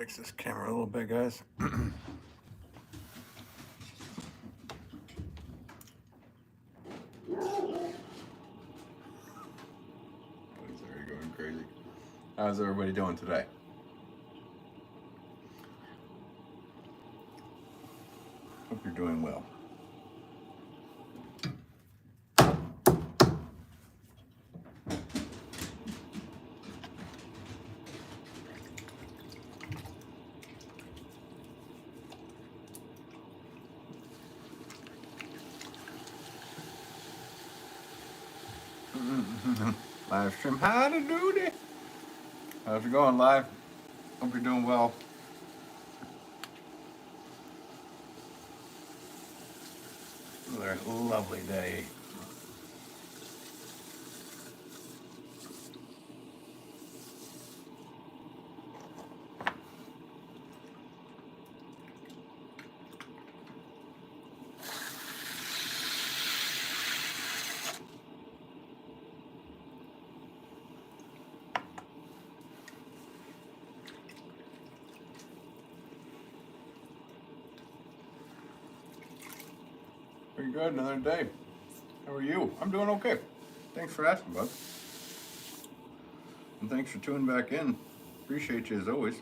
fix this camera a little bit, guys. Boys are going crazy. How's everybody doing today? Hope you're doing well. Live stream. How to do this? How's it going, live? Hope you're doing well. Another lovely day. Pretty good, another day. How are you? I'm doing okay. Thanks for asking, bud. And thanks for tuning back in. Appreciate you as always.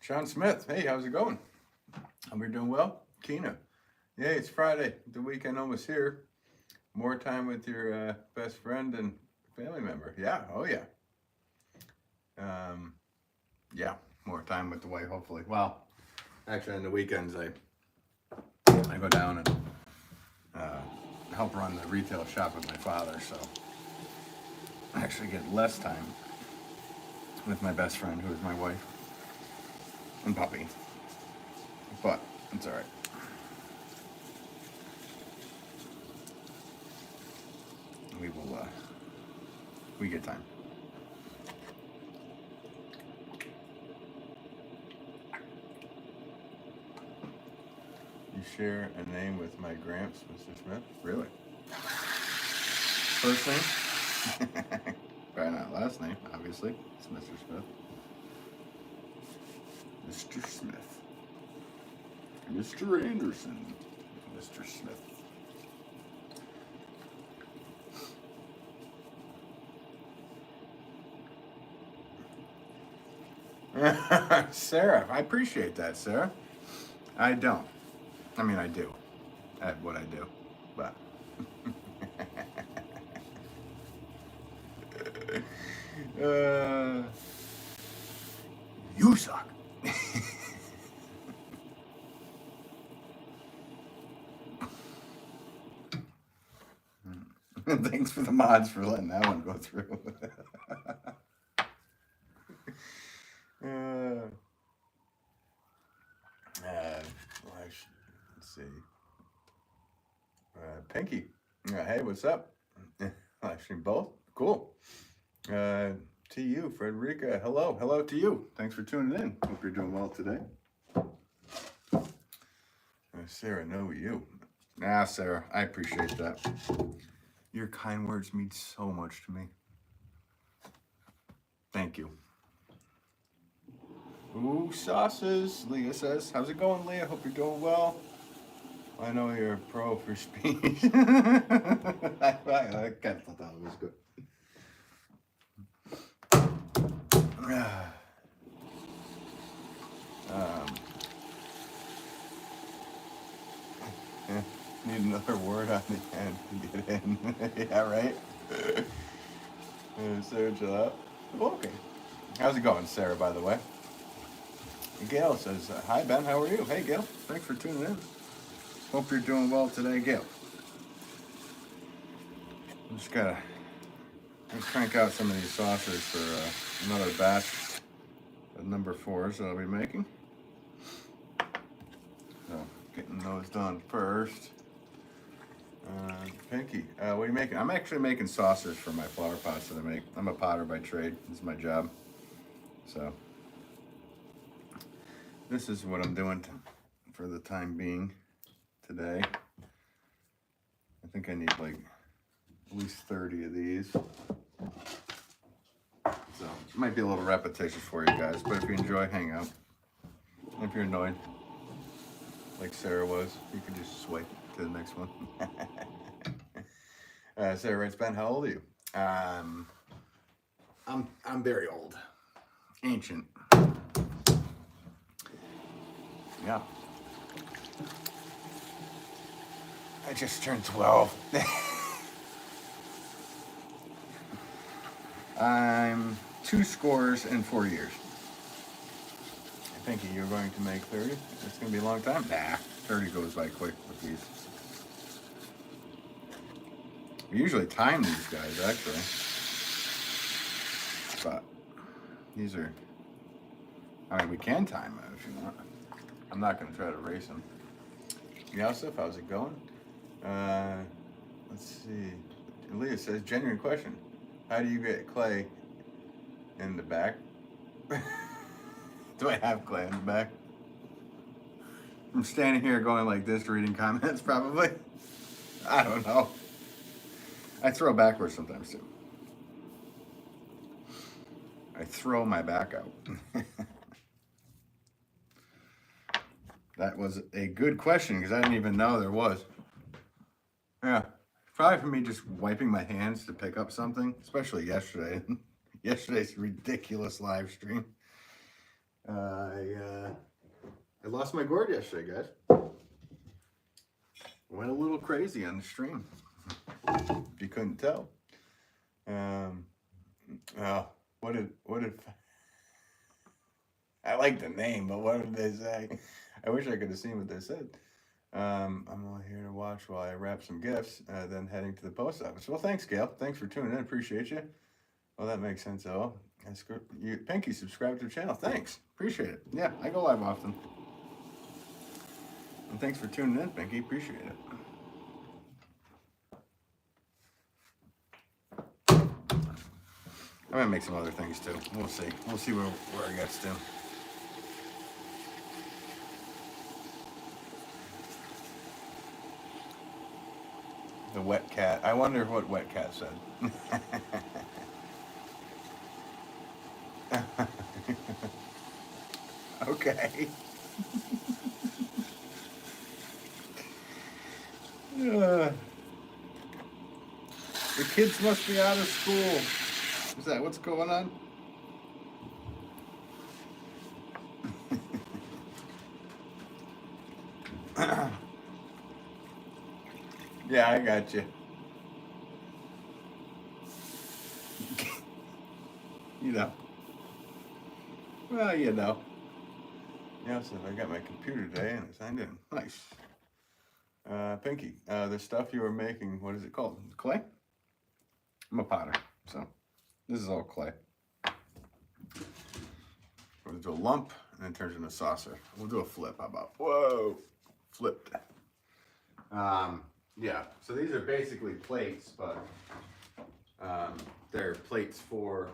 Sean Smith, hey, how's it going? Hope you're doing well. Keena, yeah, it's Friday. The weekend almost here. More time with your best friend and family member. Yeah, oh yeah. Yeah, more time with the wife, hopefully. Well, actually, on the weekends, I go down and help run the retail shop with my father, so I actually get less time with my best friend, who is my wife and puppy. But it's all right. We get time. You share a name with my Gramps, Mr. Smith? Really? First name? Probably not last name, obviously. It's Mr. Smith. Mr. Smith. Mr. Anderson. Mr. Smith. Sarah, I appreciate that, Sarah. I don't. I mean, I do at what I do, but you suck. Thanks for the mods for letting that one go through. Let's see. Pinky. Hey, what's up? Actually, both. Cool. To you, Frederica. Hello. Hello to you. Thanks for tuning in. Hope you're doing well today. Sarah, no, you. Nah, Sarah, I appreciate that. Your kind words mean so much to me. Thank you. Ooh, sauces, Leah says. How's it going, Leah? Hope you're doing well. I know you're a pro for speech. I kind of thought that was good. Need another word on the end to get in. Yeah, right? Sarah, chill out. Okay. How's it going, Sarah, by the way? Gail says, hi, Ben. How are you? Hey, Gail. Thanks for tuning in. Hope you're doing well today, Gail. I'm just gotta crank out some of these saucers for another batch of number 4s that I'll be making. Getting those done first. Pinky, what are you making? I'm actually making saucers for my flower pots that I make. I'm a potter by trade. This is my job. So this is what I'm doing for the time being today. I think I need like at least 30 of these. So it might be a little repetitious for you guys, but if you enjoy, hang out. If you're annoyed, like Sarah was, you can just swipe to the next one. Sarah writes, Ben, how old are you? I'm very old, ancient. Yeah, I just turned 12. I'm 24 years. Thinking you're going to make 30. It's going to be a long time. Nah, 30 goes by quick with these. We usually time these guys, actually. But these are, I mean, we can time them if you want. I'm not going to try to race them. Yosef, how's it going? Let's see. Leah says, genuine question. How do you get clay in the back? Do I have clay in the back? I'm standing here going like this, reading comments probably. I don't know. I throw backwards sometimes too. I throw my back out. That was a good question because I didn't even know there was. Yeah, probably for me just wiping my hands to pick up something, especially yesterday. Yesterday's ridiculous live stream. I lost my gourd yesterday, guys. Went a little crazy on the stream, if you couldn't tell. What did I like the name, but what did they say? I wish I could have seen what they said. I'm only here to watch while I wrap some gifts, then heading to the post office. Well, thanks, Gail. Thanks for tuning in. Appreciate you. Well, that makes sense, though. Pinky, subscribe to the channel. Thanks. Appreciate it. Yeah, I go live often. And thanks for tuning in, Pinky. Appreciate it. I might make some other things, too. We'll see. We'll see where it gets to. The wet cat. I wonder what wet cat said. Okay. The kids must be out of school. Is that what's going on? Yeah, I got you. You know. Well, you know. Yeah, so I got my computer today and I signed in. Nice. Pinky, the stuff you were making, what is it called? Clay? I'm a potter, so this is all clay. We're gonna do a lump and then turns into a saucer. We'll do a flip. How about? Whoa, flipped. Yeah. So these are basically plates, but they're plates for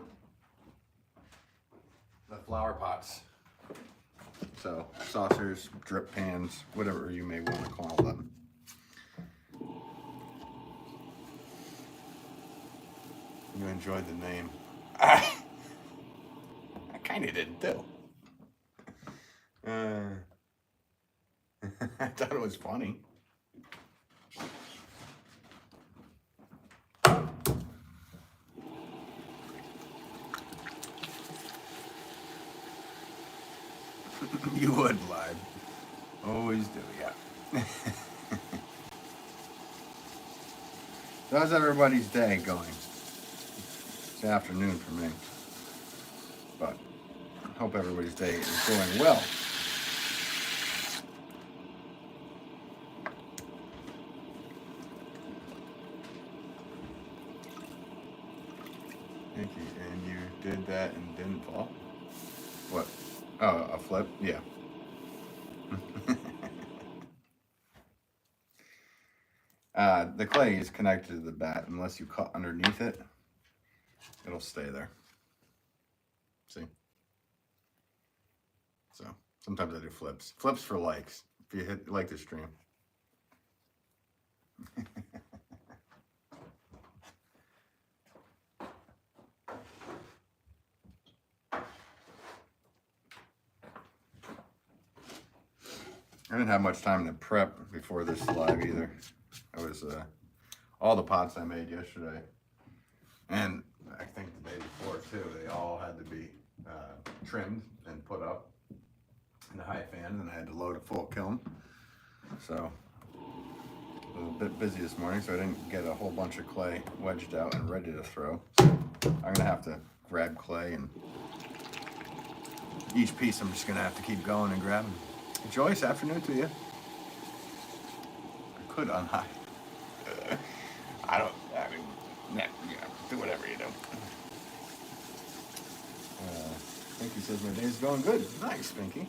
the flower pots. So saucers, drip pans, whatever you may want to call them. You enjoyed the name. I kind of did too. I thought it was funny. You would live. Always do, yeah. So how's everybody's day going? It's afternoon for me. But I hope everybody's day is going well. Thank you. And you did that and didn't fall? What? Oh, a flip? Yeah. The clay is connected to the bat. Unless you cut underneath it, it'll stay there. See? So sometimes I do flips. Flips for likes. If you like the stream. I didn't have much time to prep before this live either. I was all the pots I made yesterday, and I think the day before too. They all had to be trimmed and put up in the high fan, and I had to load a full kiln. So I was a bit busy this morning, so I didn't get a whole bunch of clay wedged out and ready to throw. So I'm gonna have to grab clay, and each piece I'm just gonna have to keep going and grabbing. Joyce, afternoon to you. I could unhide. I mean, do whatever you do. Pinky says my day is going good. Nice, Pinky.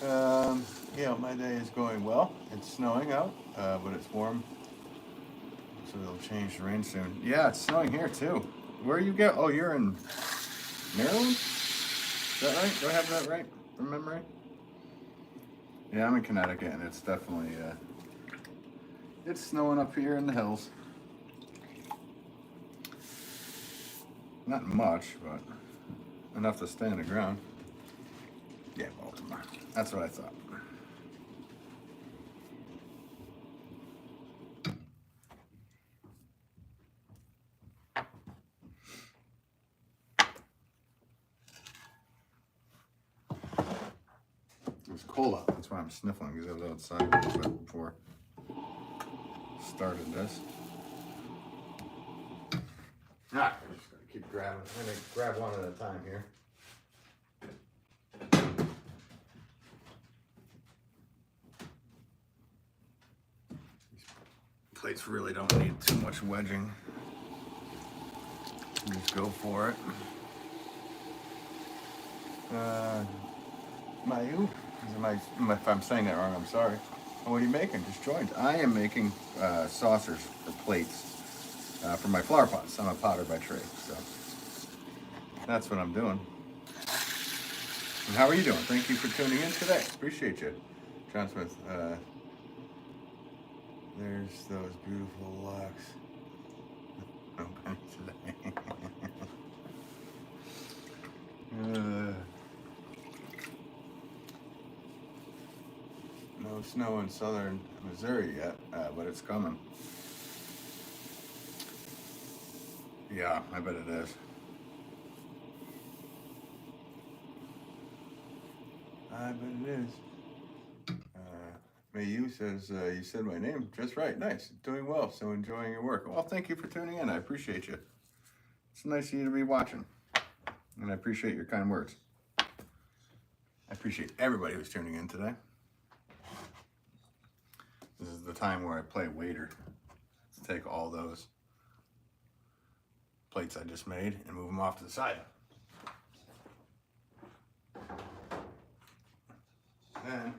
Yeah, my day is going well. It's snowing out, but it's warm, so it'll change to rain soon. Yeah, it's snowing here too. Where you get? Oh, you're in Maryland? Is that right? Do I have that right from memory? Yeah, I'm in Connecticut, and it's definitely, it's snowing up here in the hills. Not much, but enough to stay in the ground. Yeah, Baltimore. That's what I thought. It was cold out. That's why I'm sniffling, because I was outside a little bit before started this. Alright, I'm just gonna keep grabbing. I'm gonna grab one at a time here. These plates really don't need too much wedging. Just go for it. Mayu? If I'm saying that wrong, I'm sorry. Oh, what are you making? Just joined. I am making saucers for plates for my flower pots. I'm a potter by trade, so that's what I'm doing. And how are you doing? Thank you for tuning in today. Appreciate you. John Smith, there's those beautiful locks. Open today. No snow in southern Missouri yet, but it's coming. Yeah, I bet it is. I bet it is. Mayu says, you said my name just right. Nice. Doing well, so enjoying your work. Well, thank you for tuning in. I appreciate you. It's nice of you to be watching. And I appreciate your kind words. I appreciate everybody who's tuning in today. This is the time where I play waiter. To take all those plates I just made and move them off to the side. Then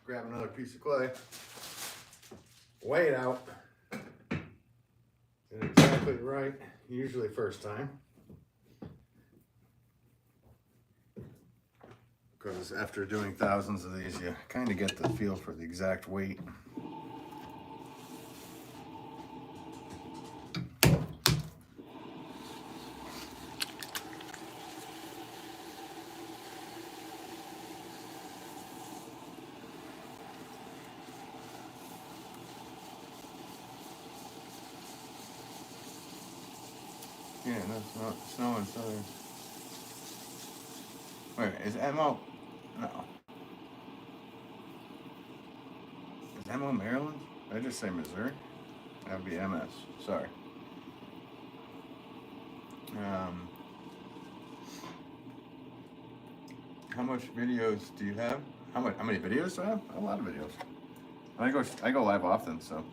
grab another piece of clay, weigh it out, did exactly right, usually first time. Because after doing thousands of these, you kind of get the feel for the exact weight. Yeah, that's not snow in southern. Wait, is Mo? No. Is Mo Maryland? Did I just say Missouri? That would be MS. Sorry. How much videos do you have? How many videos do I have? A lot of videos. I go live often, so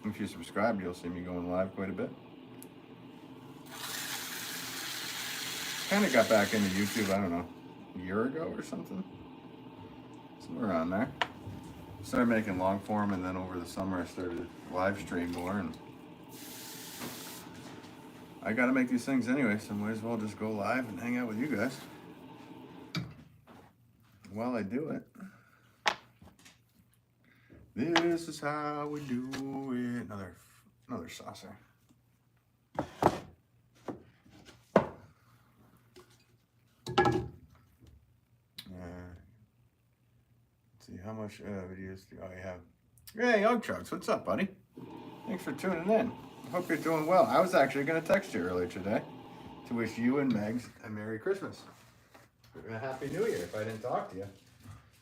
if you subscribe, you'll see me going live quite a bit. Kind of got back into YouTube, I don't know, a year ago or something. Somewhere around there. started making long form, and then over the summer I started live stream more, and I gotta make these things anyway, so I might as well just go live and hang out with you guys while I do it. This is how we do it. Another saucer. Let's see, how much videos do I have? Hey, Young Chucks, what's up, buddy? Thanks for tuning in. I hope you're doing well. I was actually going to text you earlier today to wish you and Megs a Merry Christmas. And a Happy New Year if I didn't talk to you.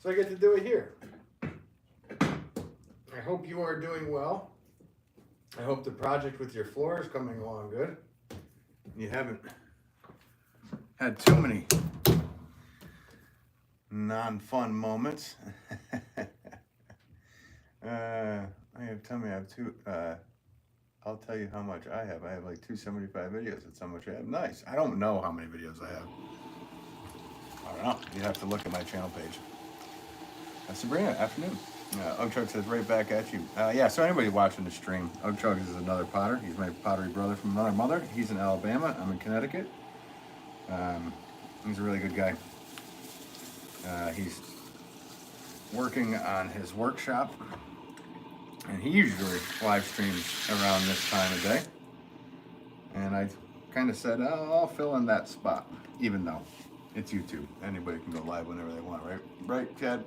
So I get to do it here. I hope you are doing well. I hope the project with your floor is coming along good. You haven't had too many non-fun moments. Tell me I have two. I'll tell you how much I have. I have like 275 videos. That's how much I have. Nice. I don't know how many videos I have. I don't know. You have to look at my channel page. Sabrina, afternoon. Ugchug says, right back at you. Yeah, so anybody watching the stream, Ugchug is another potter. He's my pottery brother from another mother. He's in Alabama. I'm in Connecticut. He's a really good guy. He's working on his workshop, and he usually live streams around this time of day. And I kind of said, oh, I'll fill in that spot, even though it's YouTube. Anybody can go live whenever they want, right? Right, Chad?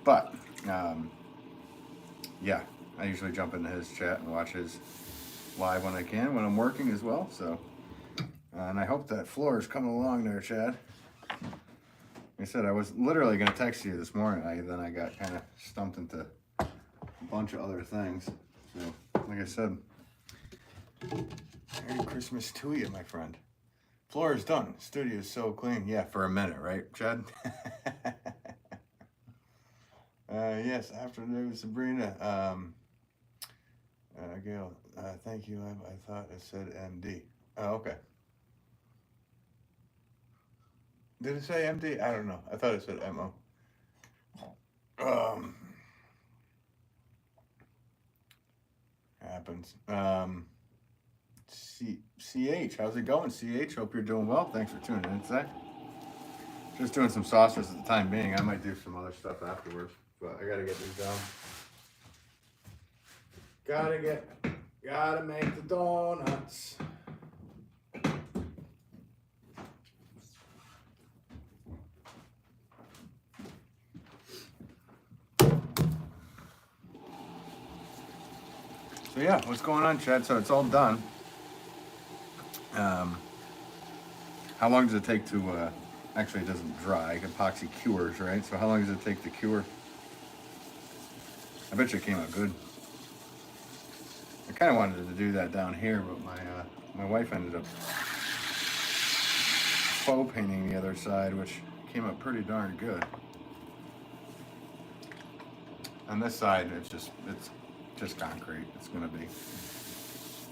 But, yeah, I usually jump into his chat and watch his live when I can, when I'm working as well. So, and I hope that floor is coming along there, Chad. Like I said, I was literally going to text you this morning. Then I got kind of stumped into a bunch of other things. So, like I said, Merry Christmas to you, my friend. Floor is done. Studio is so clean. Yeah, for a minute, right, Chad? Yes, afternoon, Sabrina. Gail, thank you. I thought it said MD. Oh, okay. Did it say MD? I don't know. I thought it said MO. Happens. CH, how's it going, CH? Hope you're doing well. Thanks for tuning in today. Just doing some sauces at the time being. I might do some other stuff afterwards, but I gotta get these done. Gotta make the donuts. So yeah, what's going on, Chad? So it's all done. How long does it take to, actually it doesn't dry, epoxy cures, right? So how long does it take to cure? I bet you it came out good. I kind of wanted to do that down here, but my wife ended up faux painting the other side, which came out pretty darn good. On this side, it's just concrete. It's gonna be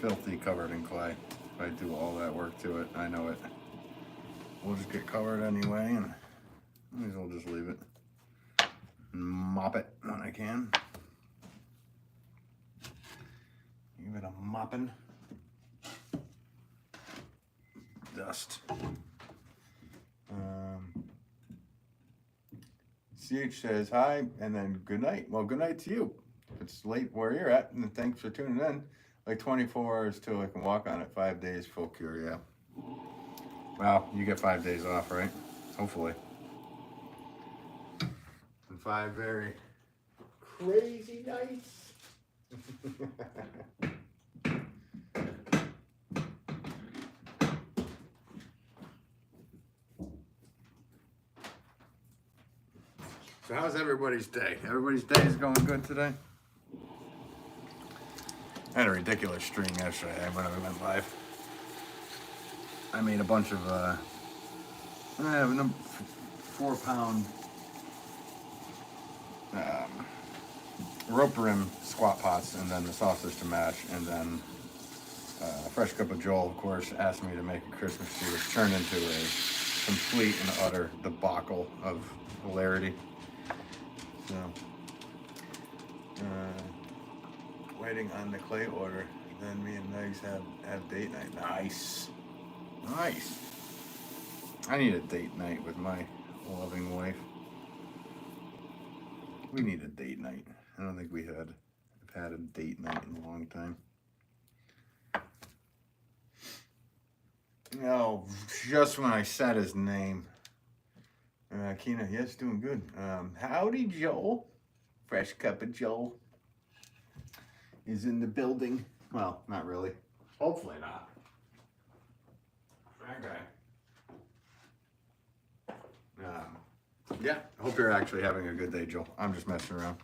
filthy, covered in clay. If I do all that work to it, I know it. We'll just get covered anyway, and might as well just leave it. And mop it when I can. Give it a mopping. Dust. CH says hi, and then good night. Well, good night to you. If it's late where you're at, and thanks for tuning in. Like 24 hours till I can walk on it. 5 days full cure, yeah. Well, you get 5 days off, right? Hopefully. And 5 very crazy nights. So how's everybody's day? Everybody's day is going good today? I had a ridiculous stream yesterday when I went live. I made a bunch of 4-pound rope rim squat pots, and then the sausage to match, and then a fresh cup of Joel, of course, asked me to make a Christmas tree, which turned into a complete and utter debacle of hilarity. So Waiting on the clay order. Then me and Megs have date night. Nice. Nice. I need a date night with my loving wife. We need a date night. I don't think have had a date night in a long time. No, just when I said his name. Keena, yes, doing good. Howdy, Joel. Fresh cup of Joel is in the building. Well, not really. Hopefully not. That guy. Yeah, I hope you're actually having a good day, Joel. I'm just messing around.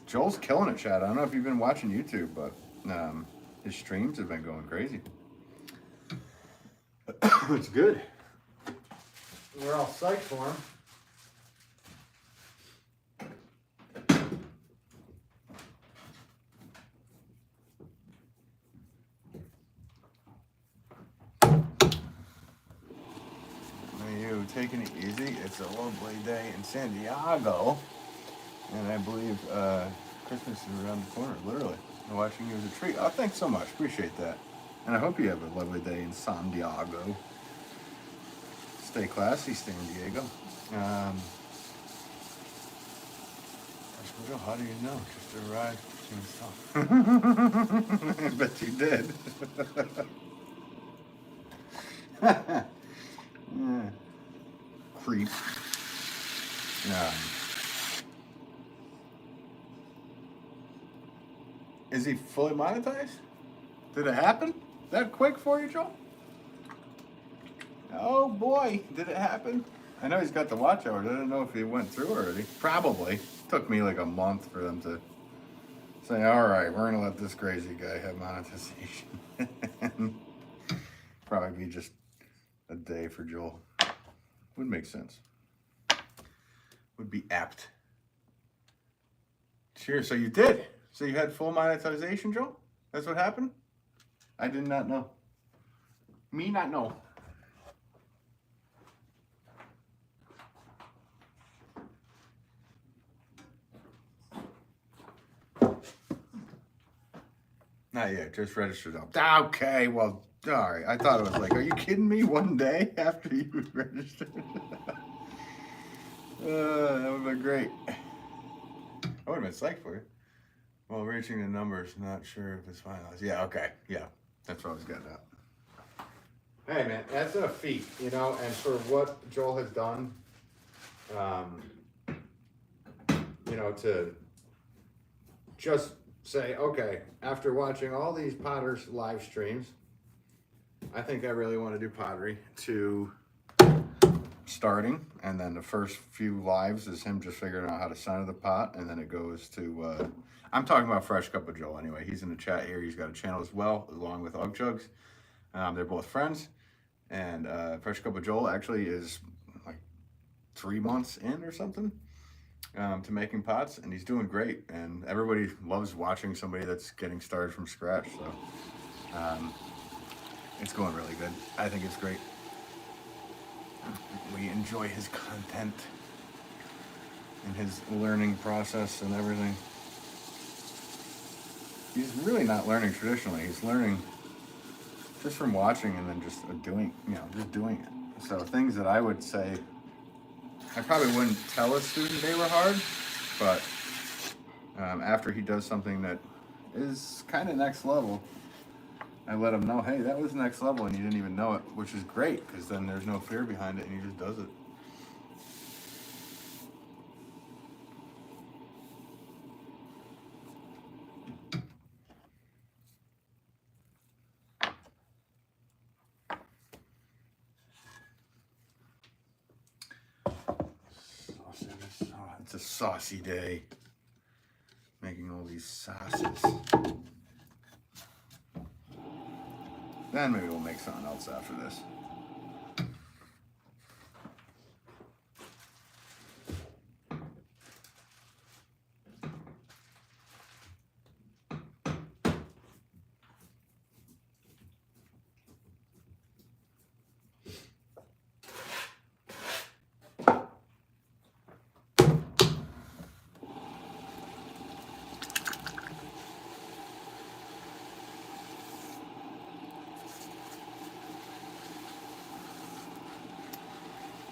Joel's killing it, Chad. I don't know if you've been watching YouTube, but his streams have been going crazy. It's good. We're all psyched for him. You taking it easy? It's a lovely day in San Diego, and I believe Christmas is around the corner. Literally, I'm watching you as a treat. Oh, thanks so much. Appreciate that. And I hope you have a lovely day in San Diego. Stay classy, San Diego. How do you know? Just arrived. I bet you did. Yeah. Creep. Is he fully monetized? Did it happen that quick for you, Joel? Oh boy, did it happen? I know he's got the watch hours. I don't know if he went through already. Probably. Took me like a month for them to say, all right, we're going to let this crazy guy have monetization. Probably be just a day for Joel. Would make sense. Would be apt. Cheers. So you did. So you had full monetization, Joel? That's what happened? I did not know. Me not know. Not yet, just registered up. Okay, well, all right. I thought it was like, are you kidding me? One day after you registered? That would have been great. I would have been psyched for you. Well, reaching the numbers, not sure if it's finalized. Yeah, okay. Yeah, that's what I was getting at. Hey, man, that's a feat, you know, and for what Joel has done, you know, to just say, okay, after watching all these Potter's live streams, I think I really want to do pottery, to starting, and then the first few lives is him just figuring out how to center the pot, and then it goes to, I'm talking about Fresh Cup of Joel anyway. He's in the chat here. He's got a channel as well, along with Og Jugs. They're both friends, and Fresh Cup of Joel actually is like 3 months in or something. To making pots, and he's doing great, and everybody loves watching somebody that's getting started from scratch. So it's going really good. I think it's great. We enjoy his content and his learning process and everything. He's really not learning traditionally. He's learning just from watching and then just doing, you know, just doing it. So things that I would say, I probably wouldn't tell a student they were hard, but after he does something that is kind of next level, I let him know, hey, that was next level and you didn't even know it, which is great, because then there's no fear behind it and he just does it. It's a saucy day. Making all these sauces. Then maybe we'll make something else after this.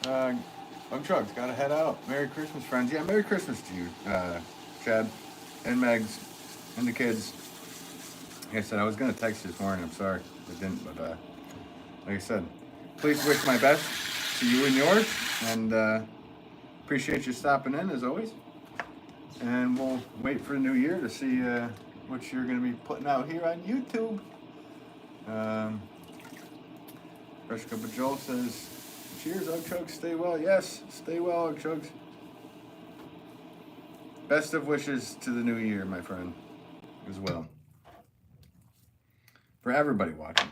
I'm Chugs. Gotta head out. Merry Christmas, friends. Yeah, Merry Christmas to you, Chad, and Megs, and the kids. Like I said, I was gonna text you this morning. I'm sorry I didn't, but like I said, please wish my best to you and yours, and appreciate you stopping in as always. And we'll wait for the new year to see what you're gonna be putting out here on YouTube. Fresh Cup of Joel says, cheers, Ugg Chugs, stay well. Yes, stay well, Ugg Chugs. Best of wishes to the new year, my friend, as well. For everybody watching.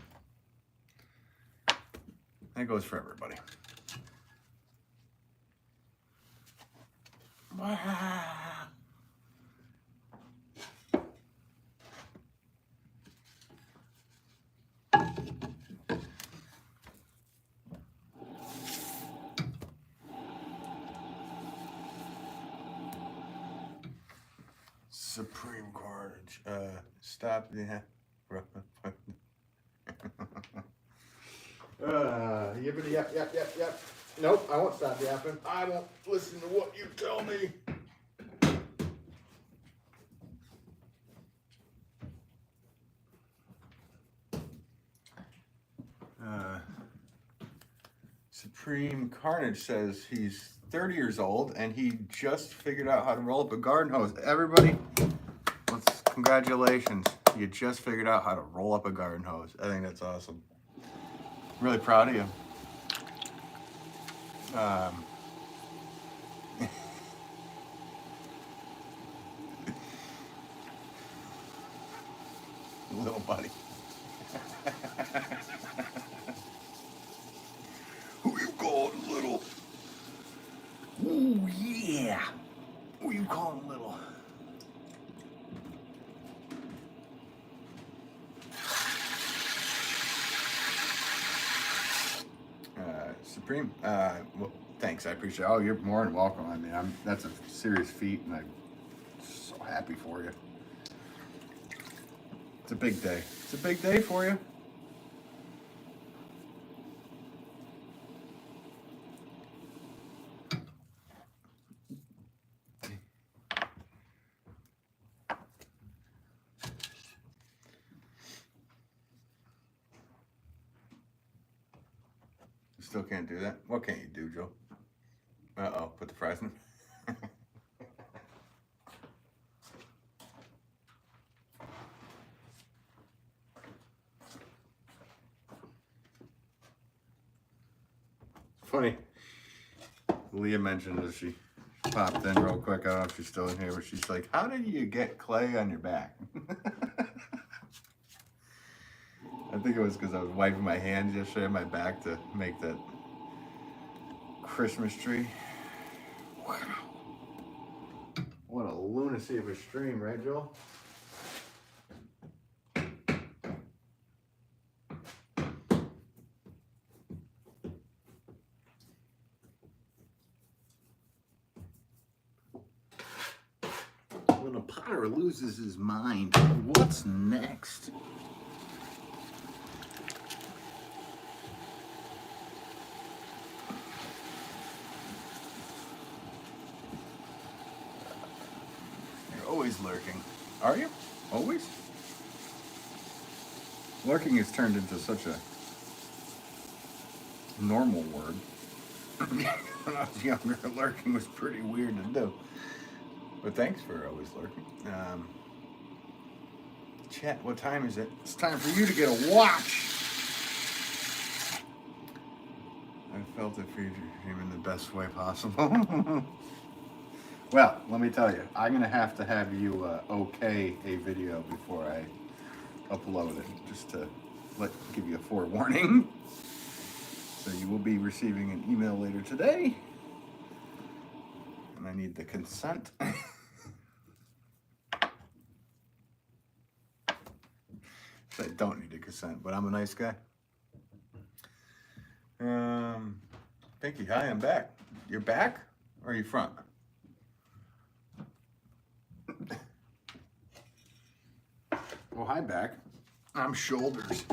That goes for everybody. Supreme Carnage. Stop. Yeah. Yippity yap yap yap yap. Nope, I won't stop yapping. I won't listen to what you tell me. Supreme Carnage says he's 30 years old and he just figured out how to roll up a garden hose. Everybody, congratulations. You just figured out how to roll up a garden hose. I think that's awesome. Really proud of you. Little buddy. Who you calling little? Ooh, yeah. Who you calling little? Supreme. Well, thanks. I appreciate it. Oh, you're more than welcome. I mean, that's a serious feat, and I'm so happy for you. It's a big day. It's a big day for you. Still can't do that? What can't you do, Joe? Uh-oh, put the fries in. Funny. Leah mentioned that she popped in real quick. I don't know if she's still in here, but she's like, how did you get clay on your back? I think it was because I was wiping my hands yesterday on my back to make that Christmas tree. Wow. What a lunacy of a stream, right, Joel? When a potter loses his mind, what's next? Always lurking. Are you? Always? Lurking has turned into such a normal word. When I was younger, lurking was pretty weird to do. But thanks for always lurking. Chat, what time is it? It's time for you to get a watch. I felt it for you in the best way possible. Well, let me tell you, I'm going to have you okay a video before I upload it, just to give you a forewarning. So you will be receiving an email later today. And I need the consent. I don't need a consent, but I'm a nice guy. Pinky, hi, I'm back. You're back? Or are you front? Well, hi, back. I'm shoulders.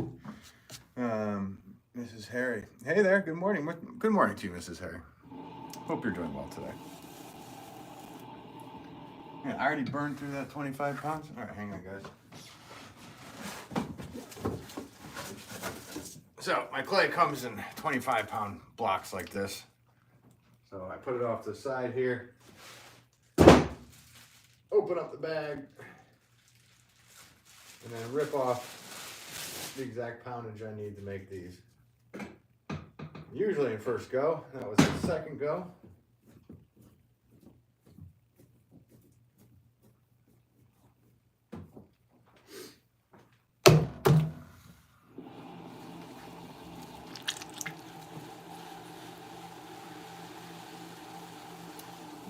Mrs. Harry. Hey there. Good morning. Good morning to you, Mrs. Harry. Hope you're doing well today. Yeah, I already burned through that 25 pounds. All right, hang on, guys. So my clay comes in 25-pound blocks like this. So I put it off to the side here. Open up the bag. And then rip off the exact poundage I need to make these. Usually in first go. That was the second go.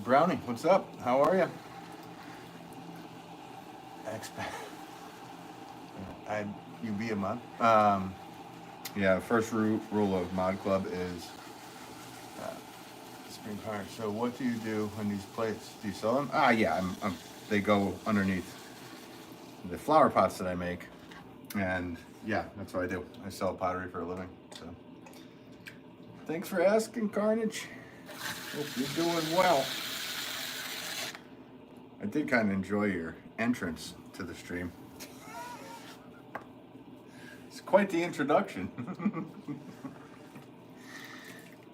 Brownie, what's up? How are you? You be a mod? Yeah, first rule of Mod Club is spring card. So what do you do when these plates? Do you sell them? Yeah, they go underneath the flower pots that I make. And yeah, that's what I do. I sell pottery for a living. So thanks for asking, Carnage. Hope you're doing well. I did kind of enjoy your entrance to the stream. It's quite the introduction.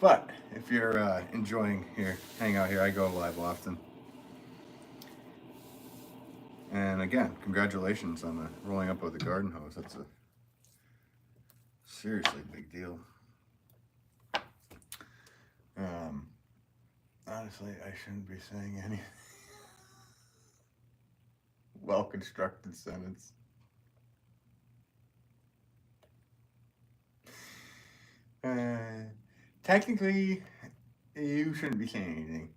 But if you're enjoying hanging out here, I go live often. And again, congratulations on the rolling up of the garden hose. That's a seriously big deal. Honestly, I shouldn't be saying any well-constructed sentence. Technically, you shouldn't be saying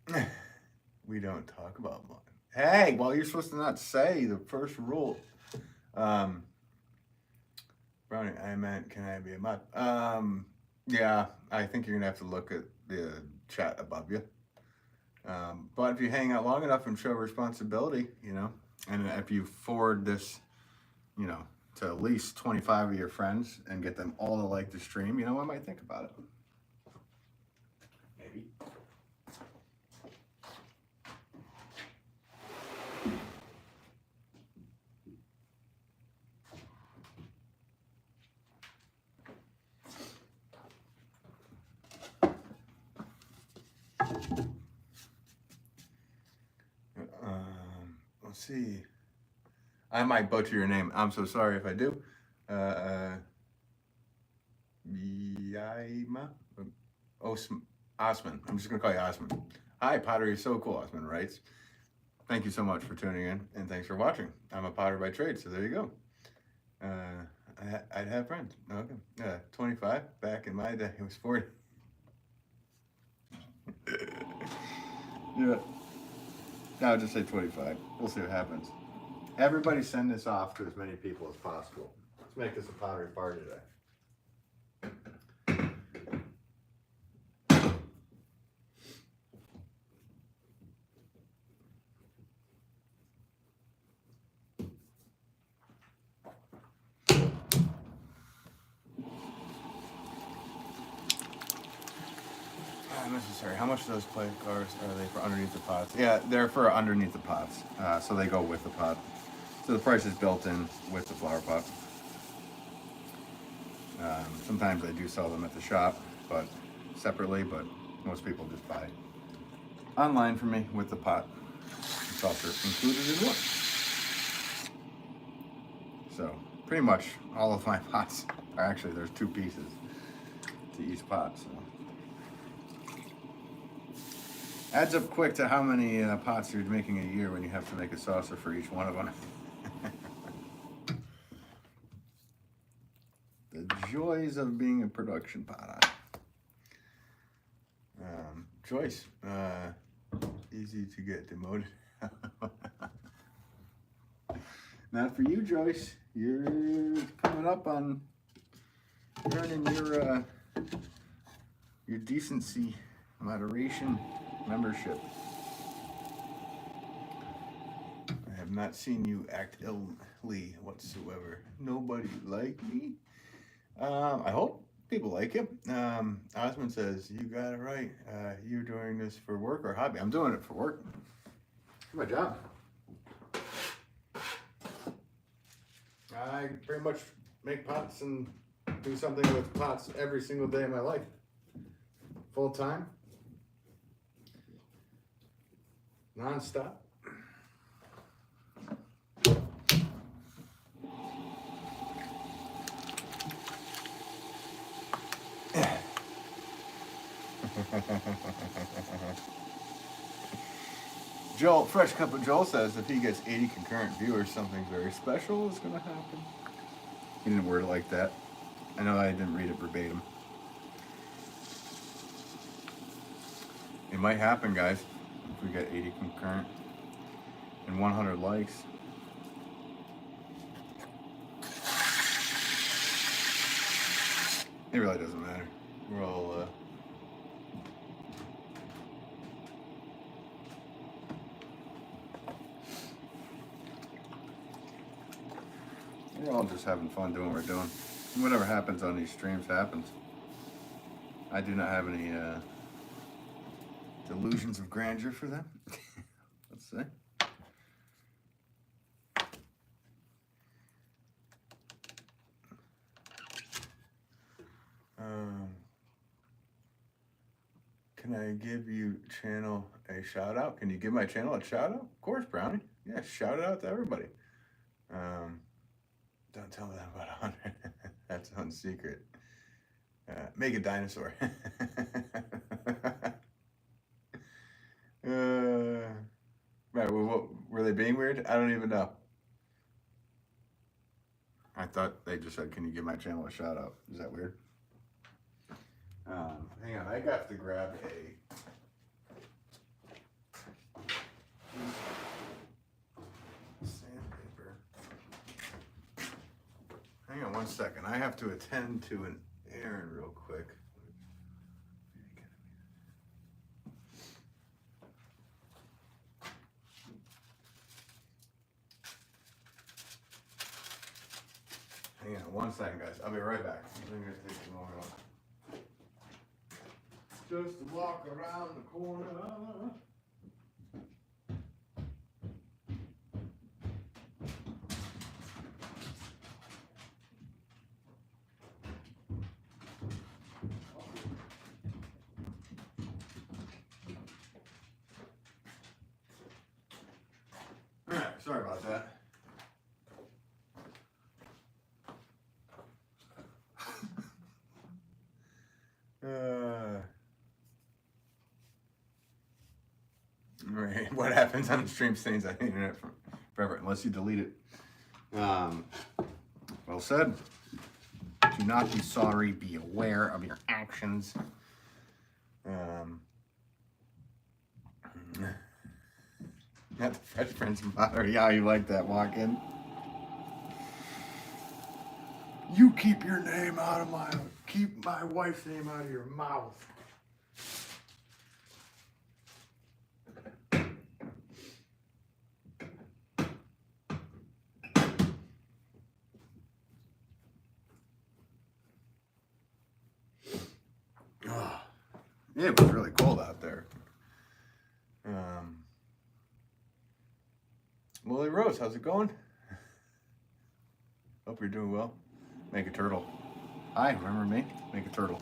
anything. We don't talk about money. Hey, well, you're supposed to not say the first rule. Brownie, I meant, can I be a mod? Yeah, I think you're gonna have to look at the chat above you. But if you hang out long enough and show responsibility, and if you forward this, to at least 25 of your friends and get them all to like the stream, I might think about it. Maybe. Let's see. I might butcher your name. I'm so sorry if I do. Yaima? Osman. I'm just going to call you Osman. Hi, Pottery is so cool, Osman writes. Thank you so much for tuning in, and thanks for watching. I'm a potter by trade, so there you go. I'd have friends. Okay. 25. Back in my day, it was 40. Yeah. I'll just say 25. We'll see what happens. Everybody send this off to as many people as possible. Let's make this a pottery party today. Necessary. How much of those play cards are they for underneath the pots? Yeah, they're for underneath the pots, so they go with the pot. So the price is built in with the flower pot. Sometimes I do sell them at the shop, but separately. But most people just buy online for me with the pot. It's also included in one. So pretty much all of my pots are actually, there's 2 pieces to each pot. So. Adds up quick to how many pots you're making a year when you have to make a saucer for each one of them. The joys of being a production potter. Joyce, easy to get demoted. Not for you, Joyce. You're coming up on earning your decency, moderation membership. I have not seen you act illy whatsoever. Nobody like me. I hope people like it. Osmond says, you got it right. You doing this for work or hobby? I'm doing it for work. It's my job. I pretty much make pots and do something with pots every single day of my life. Full time. Non-stop. Joel, Fresh Cup of Joel says if he gets 80 concurrent viewers, something very special is going to happen. He didn't word it like that. I know I didn't read it verbatim. It might happen, guys, if we get 80 concurrent and 100 likes. It really doesn't matter. We're all we're all just having fun doing what we're doing. And whatever happens on these streams happens. I do not have any delusions of grandeur for them. Let's see. Can I give you channel a shout out? Can you give my channel a shout out? Of course, Brownie. Yeah, shout it out to everybody. Don't tell me that about 100. That's on secret. Make a dinosaur. Right, well, were they being weird? I don't even know. I thought they just said, can you give my channel a shout out? Is that weird? Hang on, I got to grab a sandpaper. Hang on one second. I have to attend to an errand real quick. Hang on one second, guys. I'll be right back. I'm gonna take some more off. Just to walk around the corner. All right, sorry about that. Right. What happens on the stream stays on the internet forever unless you delete it. Well said. Do not be sorry. Be aware of your actions. Not the Fresh Prince of Pottery. Yeah, you like that walk-in. You keep your name out of keep my wife's name out of your mouth. Oh, it was really cold out there. Lily Rose, how's it going? Hope you're doing well. Make a turtle. Hi, remember me? Make a turtle.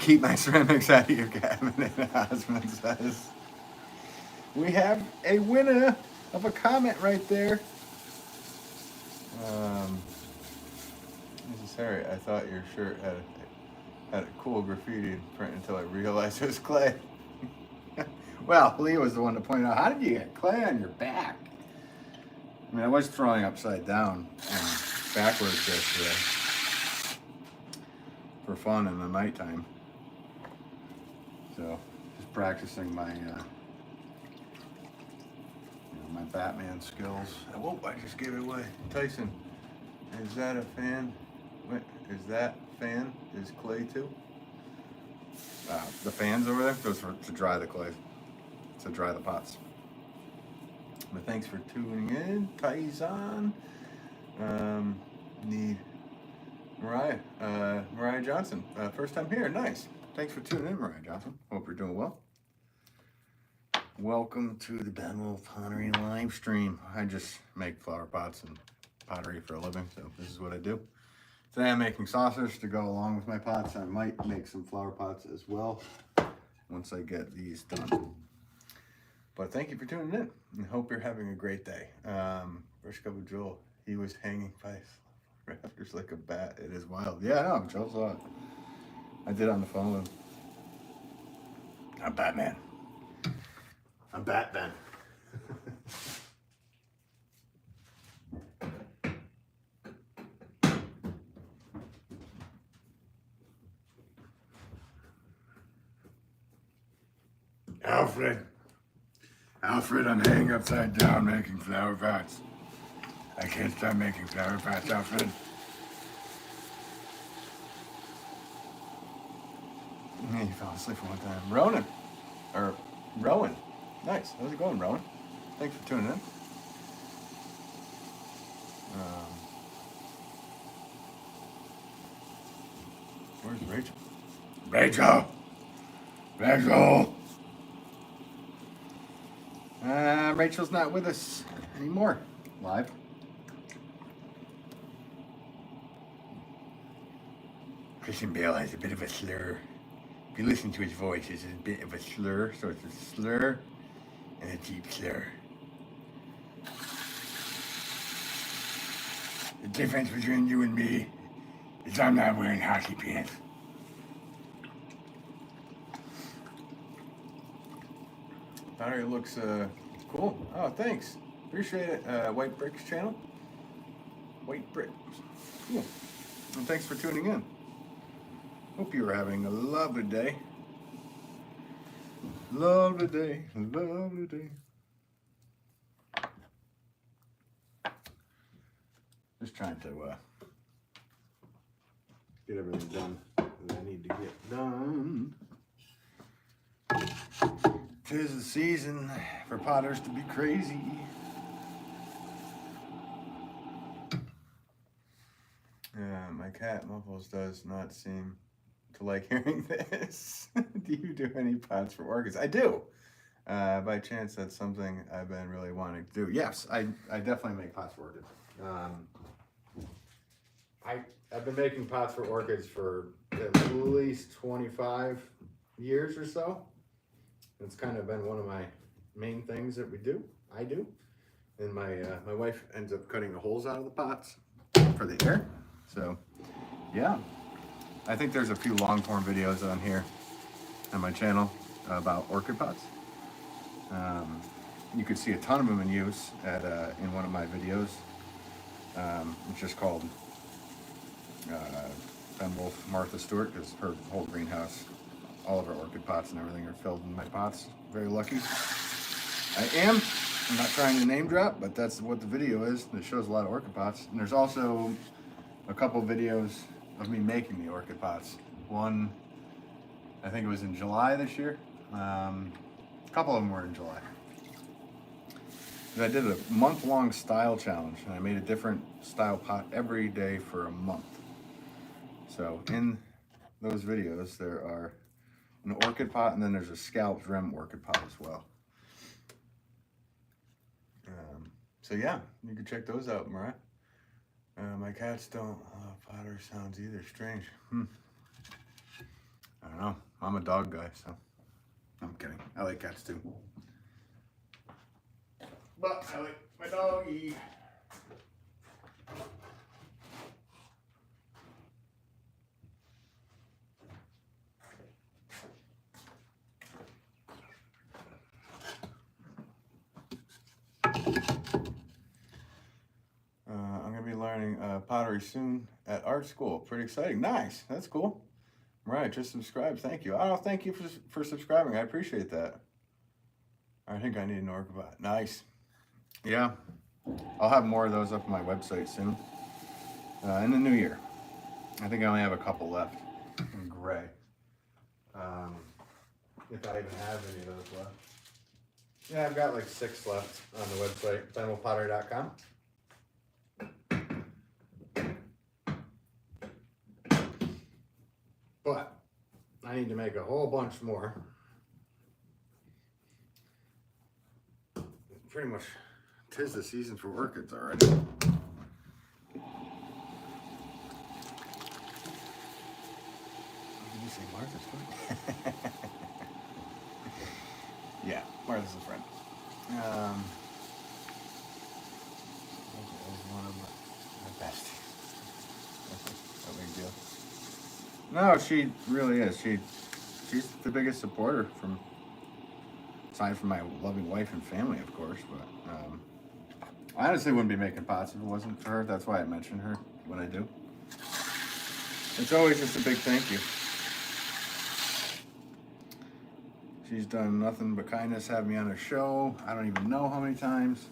Keep my ceramics out of your cabinet, Osmond says. We have a winner of a comment right there. Mrs. Harry, I thought your shirt had a cool graffiti print until I realized it was clay. Well, Lee was the one to point out, how did you get clay on your back? I mean, I was throwing upside down and backwards yesterday for fun in the nighttime. So, just practicing my my Batman skills. Oh, I just gave it away. Tyson, is that a fan? What, is that fan? Is clay too? The fans over there, those are to dry the clay, to dry the pots. But thanks for tuning in, Tyson. Need Mariah Johnson. First time here. Nice. Thanks for tuning in, Mariah Johnson. Hope you're doing well. Welcome to the Wolff Pottery live stream. I just make flower pots and pottery for a living, so this is what I do. Today I'm making saucers to go along with my pots. I might make some flower pots as well once I get these done. But thank you for tuning in, and hope you're having a great day. First couple of Joel, he was hanging by his rafters like a bat. It is wild. Yeah, I know, Joel saw it. I did it on the phone with him. I'm Batman. I'm Batman. Alfred, I'm hanging upside down making flower pots. I can't stop making flower pots, Alfred. Yeah, you fell asleep for one time. Rowan. Nice. How's it going, Rowan? Thanks for tuning in. Where's Rachel? Rachel! Rachel's not with us anymore. Live. Christian Bale has a bit of a slur. If you listen to his voice, it's a bit of a slur. So it's a slur and a deep slur. The difference between you and me is I'm not wearing hockey pants. Pottery looks cool. Oh, thanks. Appreciate it. White Bricks channel. White Bricks. Cool. And thanks for tuning in. Hope you are having a lovely day. Lovely day. Lovely day. Just trying to get everything done that I need to get done. 'Tis the season for potters to be crazy. My cat Muffles does not seem to like hearing this. Do you do any pots for orchids? I do. By chance, that's something I've been really wanting to do. Yes, I definitely make pots for orchids. I've been making pots for orchids for at least 25 years or so. It's kind of been one of my main things that I do. And my wife ends up cutting the holes out of the pots for the air. So, yeah. I think there's a few long form videos on here on my channel about orchid pots. You could see a ton of them in use in one of my videos. It's just called Wolff, Martha Stewart, because her whole greenhouse, all of her orchid pots and everything are filled in my pots. Very lucky. I'm not trying to name drop, but that's what the video is. It shows a lot of orchid pots. And there's also a couple videos of me making the orchid pots. One, I think it was in July this year. A couple of them were in July. And I did a month-long style challenge, and I made a different style pot every day for a month. So in those videos, there are an orchid pot, and then there's a scalloped rim orchid pot as well. So yeah, you can check those out, Mariah. My cats don't love potter sounds either. Strange. I don't know. I'm a dog guy, so I'm kidding. I like cats too. But I like my doggy. I'm going to be learning pottery soon at art school. Pretty exciting. Nice. That's cool. Right, just subscribe. Thank you. Oh, thank you for subscribing. I appreciate that. I think I need an orchid pot. Nice. Yeah. I'll have more of those up on my website soon. In the new year. I think I only have a couple left in gray. If I even have any of those left. Yeah, I've got like 6 left on the website, benwillpottery.com. But I need to make a whole bunch more. Pretty much, 'tis the season for orchids already. Did you say Martha's friend? Yeah, Martha's a friend. One of my besties. No big deal. No, she really is. She's the biggest supporter aside from my loving wife and family, of course. But I honestly wouldn't be making pots if it wasn't for her. That's why I mention her when I do. It's always just a big thank you. She's done nothing but kindness, have me on her show. I don't even know how many times.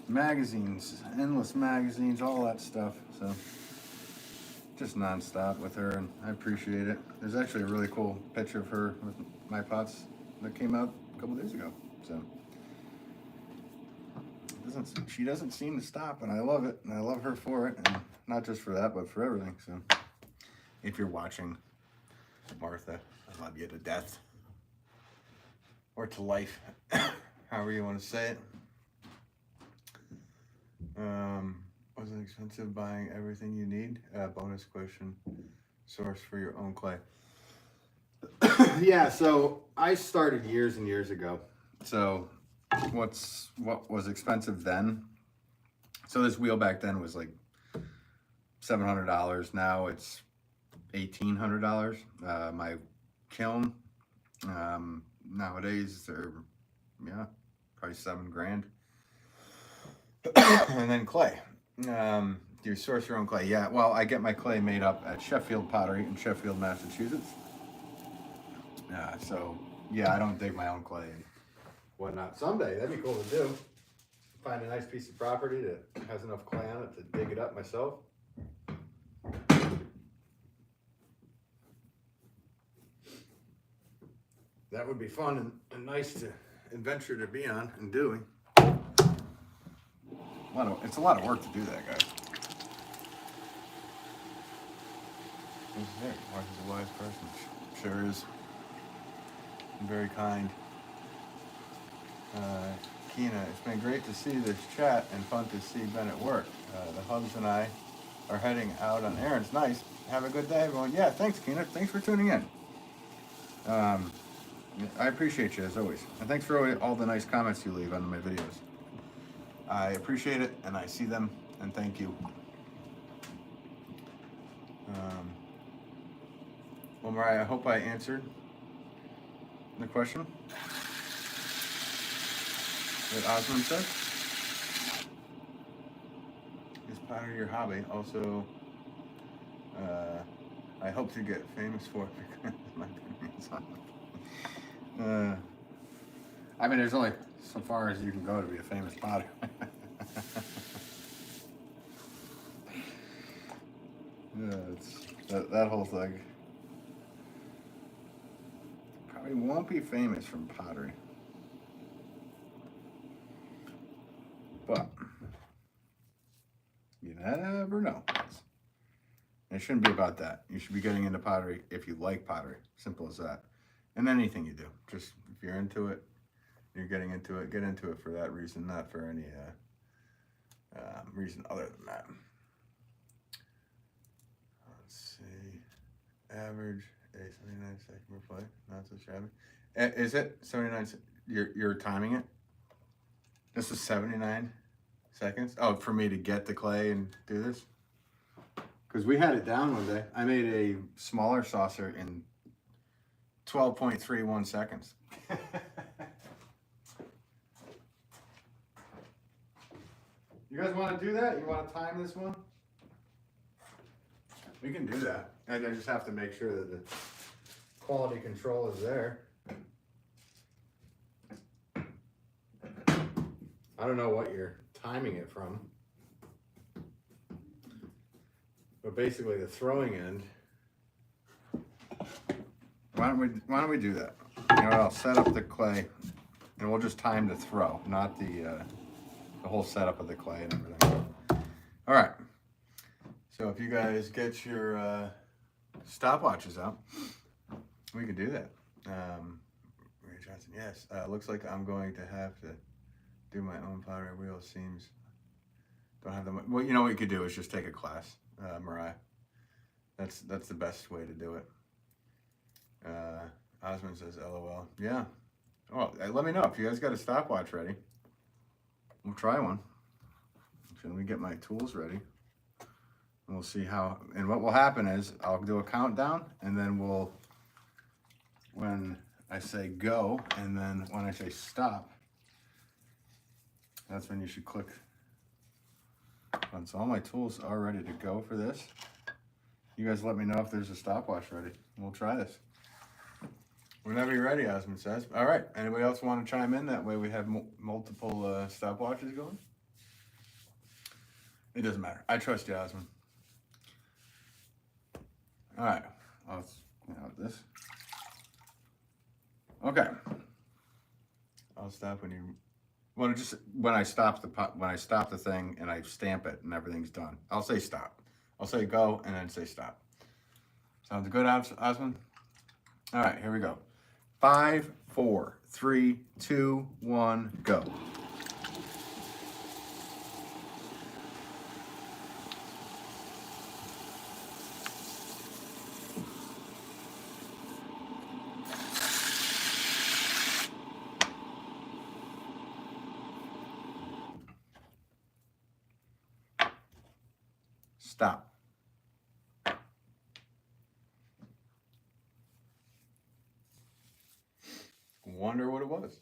Magazines, endless magazines, all that stuff. So just nonstop with her, and I appreciate it. There's actually a really cool picture of her with my pots that came out a couple days ago. So she doesn't seem to stop, and I love it, and I love her for it, and not just for that, but for everything. So if you're watching, Martha, I love you to death. Or to life, however you want to say it. Was it expensive buying everything you need? Bonus question, source for your own clay. Yeah, so I started years and years ago. So what was expensive then? So this wheel back then was like $700. Now it's $1,800. My kiln, nowadays they're probably $7,000. And then clay. You source your own clay. Yeah, well, I get my clay made up at Sheffield Pottery in Sheffield, Massachusetts. So yeah, I don't dig my own clay and whatnot. Someday that'd be cool to do. Find a nice piece of property that has enough clay on it to dig it up myself. That would be fun and nice to adventure to be on and doing. It's a lot of work to do that, guys. Martha's a wise person. Sure is. Very kind. Keena, it's been great to see this chat and fun to see Ben at work. The hubs and I are heading out on errands. Nice. Have a good day, everyone. Yeah, thanks, Keena. Thanks for tuning in. I appreciate you, as always. And thanks for all the nice comments you leave on my videos. I appreciate it, and I see them, and thank you. Well, Mariah, I hope I answered the question that Osmond said. Is pottery your hobby? Also, I hope to get famous for it because my opinion's on it. I mean, there's only so far as you can go to be a famous potter. Yeah, it's that whole thing. Probably won't be famous from pottery, but you never know. It shouldn't be about that. You should be getting into pottery if you like pottery. Simple as that. And anything you do, just if you're into it, you're getting into it, get into it for that reason, not for any reason other than that. Let's see. Average a 79-second replay, not so shabby. Is it 79? You're timing it? This is 79 seconds? Oh, for me to get the clay and do this? Because we had it down one day. I made a smaller saucer in 12.31 seconds. You guys want to do that? You want to time this one? We can do that. I just have to make sure that the quality control is there. I don't know what you're timing it from. But basically the throwing end. Why don't we do that? You know what, I'll set up the clay And we'll just time the throw, not the whole setup of the clay and everything. All right. So if you guys get your stopwatches out, we could do that. Ray Johnson, yes. Looks like I'm going to have to do my own pottery wheel. Seems don't have them. Well, you know what you could do is just take a class, Mariah. That's the best way to do it. Osmond says, "LOL." Yeah. Oh, let me know if you guys got a stopwatch ready. We'll try one. Let me get my tools ready. And we'll see how. And what will happen is I'll do a countdown, and then when I say go, and then when I say stop, that's when you should click. And so all my tools are ready to go for this. You guys let me know if there's a stopwatch ready. We'll try this. Whenever you're ready, Osmond says. All right. Anybody else want to chime in? That way we have multiple stopwatches going. It doesn't matter. I trust you, Osmond. All right. Let's out this. Okay. I'll stop when you. Well, just when I stop the thing and I stamp it and everything's done. I'll say stop. I'll say go and then say stop. Sounds good, Osmond? All right, here we go. 5, 4, 3, 2, 1, go. Stop. Wonder what it was.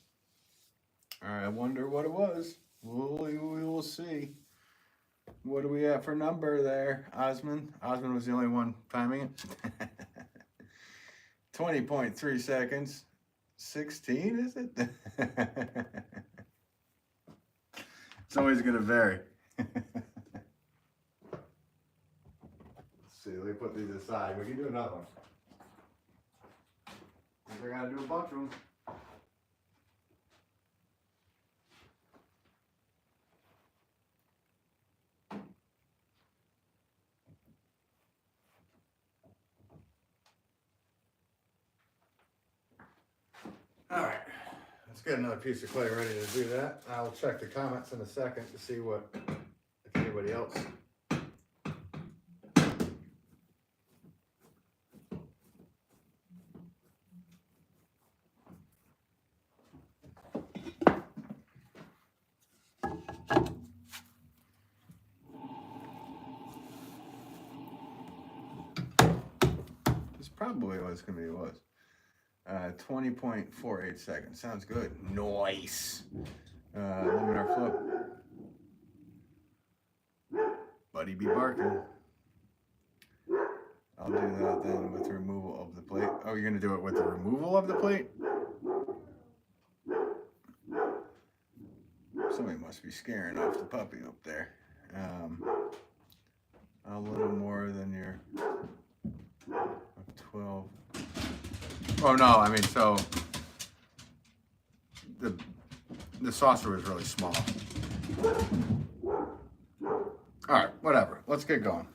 All right, I wonder what it was. We will see. What do we have for number there, Osmond? Osmond was the only one timing it. 20.3 seconds. 16, is it? It's always going to vary. Let's see, let me put these aside. We can do another one. I got to do a bunch of them. All right, let's get another piece of clay ready to do that. I'll check the comments in a second to see if anybody else. This probably was going to be what it was. 20.48 seconds. Sounds good. Nice. Laminar flow. Buddy be barking. I'll do that then with removal of the plate. Oh, you're going to do it with the removal of the plate? Somebody must be scaring off the puppy up there. A little more than your 12. Oh no, I mean, so the saucer was really small. All right, whatever. Let's get going.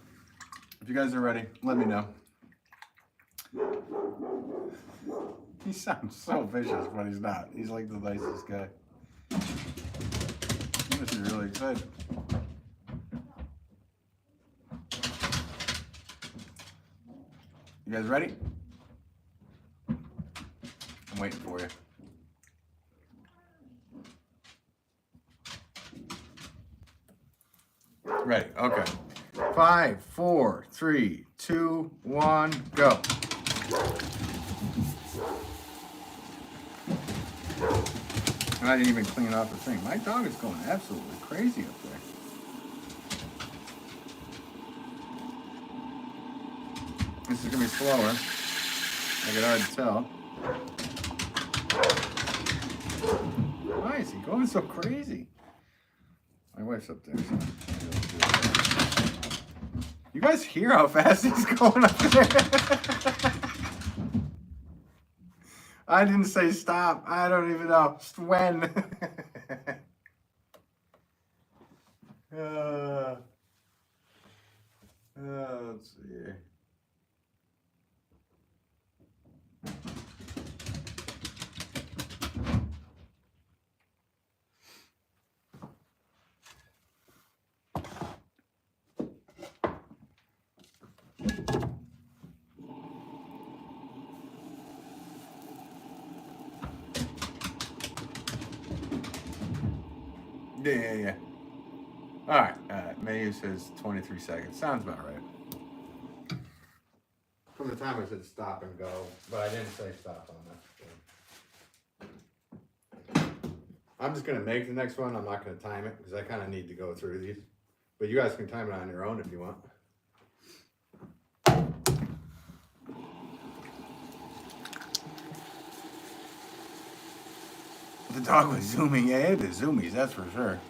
If you guys are ready, let me know. He sounds so vicious, but he's not. He's like the nicest guy. He must be really excited. You guys ready? I'm waiting for you. Ready, okay. 5, 4, 3, 2, 1, go. And I didn't even clean off the thing. My dog is going absolutely crazy up there. This is gonna be slower. I can already tell. Why is he going so crazy? My wife's up there. So you guys hear how fast he's going up there? I didn't say stop. I don't even know when. Let's see. Yeah. All right. Mayu says 23 seconds. Sounds about right. From the time I said stop and go, but I didn't say stop on that. I'm just going to make the next one. I'm not going to time it because I kind of need to go through these. But you guys can time it on your own if you want. The dog was zooming. Yeah, it is zoomies, that's for sure.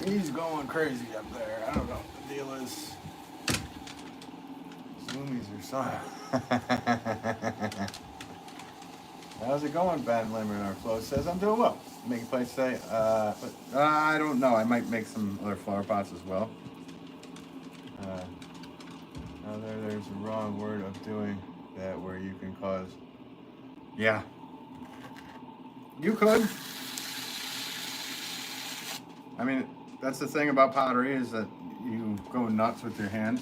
He's going crazy up there. I don't know what the deal is. Zoomies or something. How's it going, Ben Limmer? Our flow says I'm doing well. Making plates today. But I don't know. I might make some other flower pots as well. There's a wrong word of doing that where you can cause. Yeah. You could. I mean, that's the thing about pottery is that you go nuts with your hands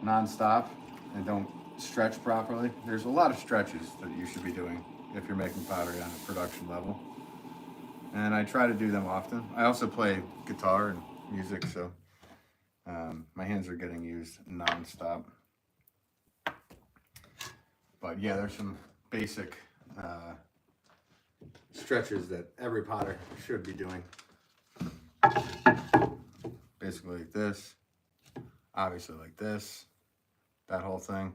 non-stop and don't stretch properly. There's a lot of stretches that you should be doing if you're making pottery on a production level. And I try to do them often. I also play guitar and music, so my hands are getting used non-stop. But yeah, there's some basic stretches that every potter should be doing. Basically like this, obviously like this, that whole thing,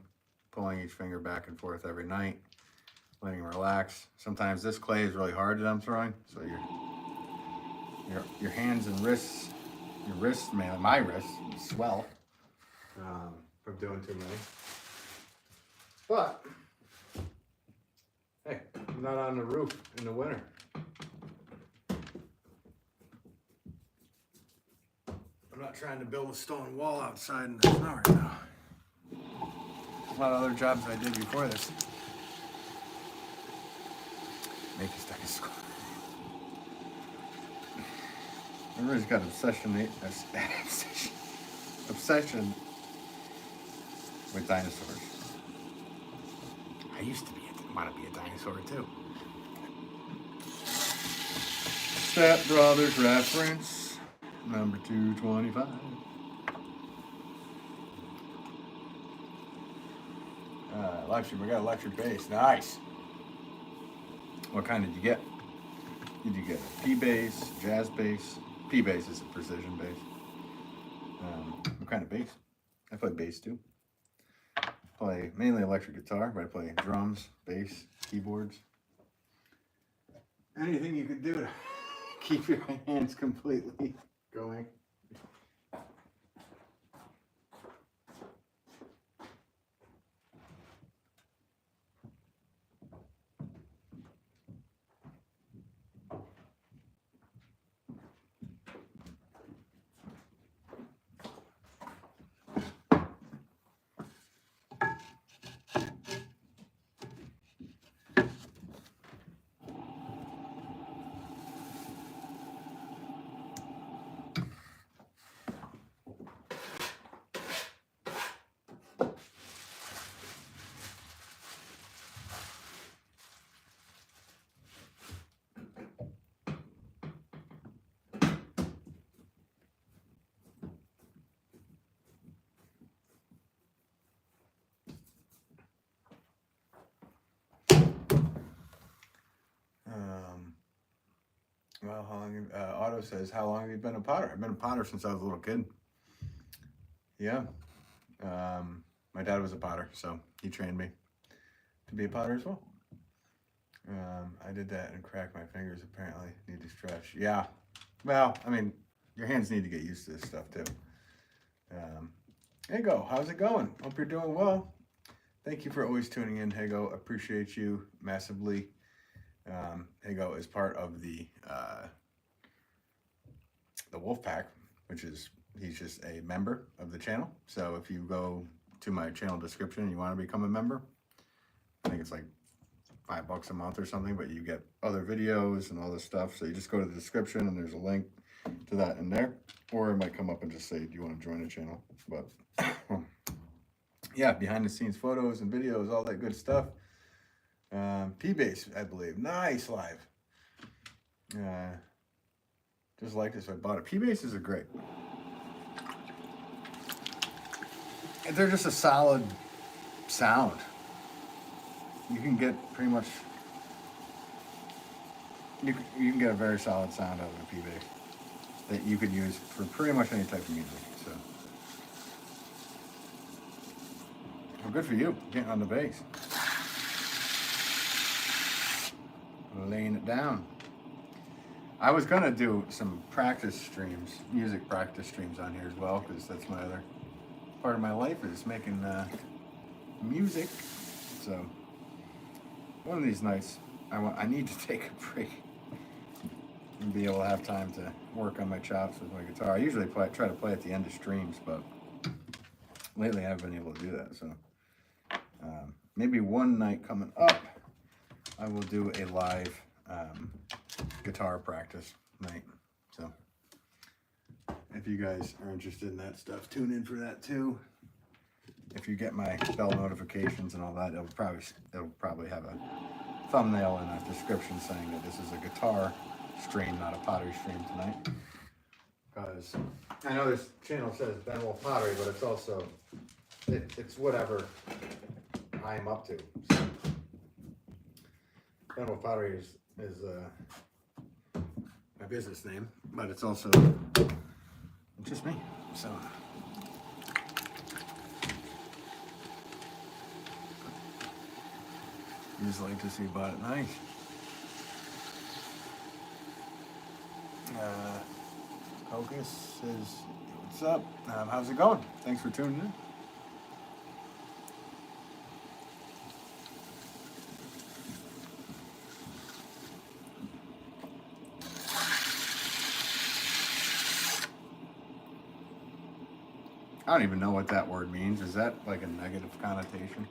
pulling each finger back and forth every night, letting it relax. Sometimes this clay is really hard that I'm throwing, so your hands and wrists, your wrists, man, my wrists swell from doing too many. But hey, I'm not on the roof in the winter. I'm not trying to build a stone wall outside in the snow right now. A lot of other jobs I did before this. Make a stethoscope. Everybody's got obsession with dinosaurs. I used to want to be a dinosaur too. Step Brothers reference, number 225. Electric, we got electric bass, nice. What kind did you get? Did you get a P bass, jazz bass? P bass is a precision bass. What kind of bass? I play bass too. Play mainly electric guitar, but I play drums, bass, keyboards. Anything you could do to keep your hands completely going. Well, how long? Otto says, how long have you been a potter? I've been a potter since I was a little kid. Yeah. My dad was a potter, so he trained me to be a potter as well. I did that and cracked my fingers, apparently. Need to stretch. Yeah. Well, I mean, your hands need to get used to this stuff, too. Hago, how's it going? Hope you're doing well. Thank you for always tuning in, Hago. Appreciate you massively. Hago is part of the Wolff Pack, which is, he's just a member of the channel. So if you go to my channel description and you want to become a member, I think it's like $5 a month or something, but you get other videos and all this stuff. So you just go to the description and there's a link to that in there, or it might come up and just say, do you want to join the channel? But yeah, behind the scenes photos and videos, all that good stuff. P-Base, I believe. Nice live. Just like this, I bought it. P-Bases are great. They're just a solid sound. You can get pretty much, you can get a very solid sound out of a P-Base that you could use for pretty much any type of music. So, well, good for you, getting on the bass. Laying it down. I was gonna do some practice streams, music practice streams on here as well, because that's my other part of my life is making music. So one of these nights, I need to take a break and be able to have time to work on my chops with my guitar. I usually try to play at the end of streams, but lately I haven't been able to do that. So maybe one night coming up, I will do a live guitar practice night. So if you guys are interested in that stuff, tune in for that too. If you get my bell notifications and all that, it'll probably have a thumbnail in a description saying that this is a guitar stream, not a pottery stream tonight. Because I know this channel says Ben Wolff Pottery, but it's also it's whatever I'm up to. So, Ben Wolff Pottery is my business name, but it's also just me. So you just like to see about it nice. Focus says, what's up? How's it going? Thanks for tuning in. I don't even know what that word means. Is that like a negative connotation?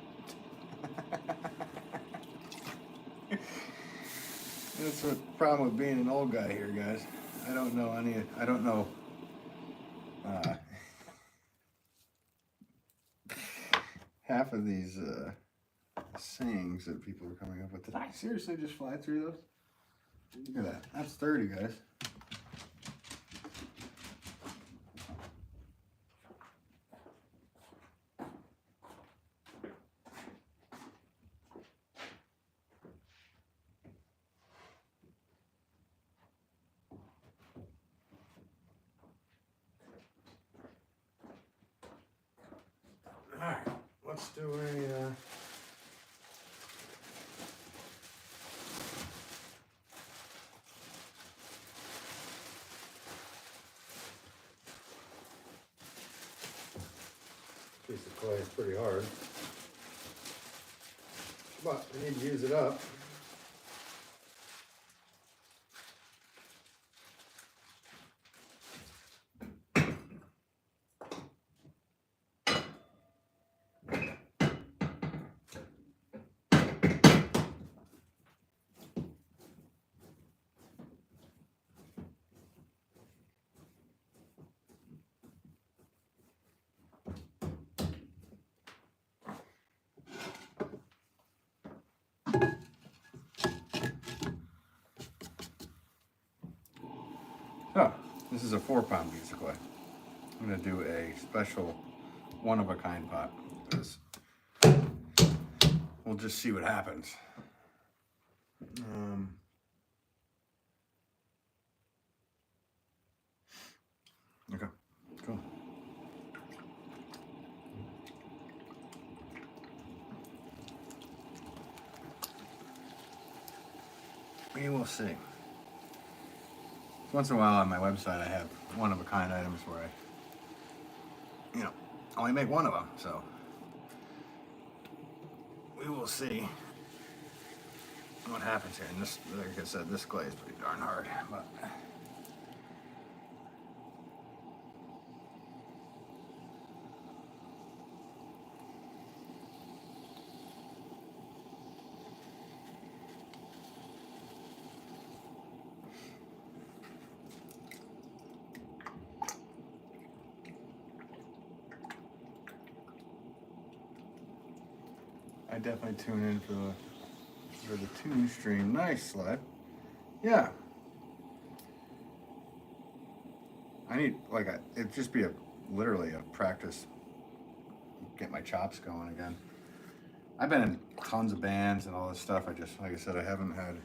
That's the problem with being an old guy here, guys. I don't know half of these sayings that people are coming up with. Did I seriously just fly through those? Look at that. That's 30, guys. Alright, let's do a piece of clay. Is pretty hard, but I need to use it up. So, this is a 4-pound piece of clay. I'm going to do a special one-of-a-kind pot. We'll just see what happens. We will see. Once in a while on my website, I have one-of-a-kind items where I, only make one of them. So we will see what happens here. And this, like I said, this clay is pretty darn hard. But I definitely tune in for the tune stream. Nice, Sled. Yeah. I need it'd just be literally a practice, get my chops going again. I've been in tons of bands and all this stuff. Like I said, I haven't had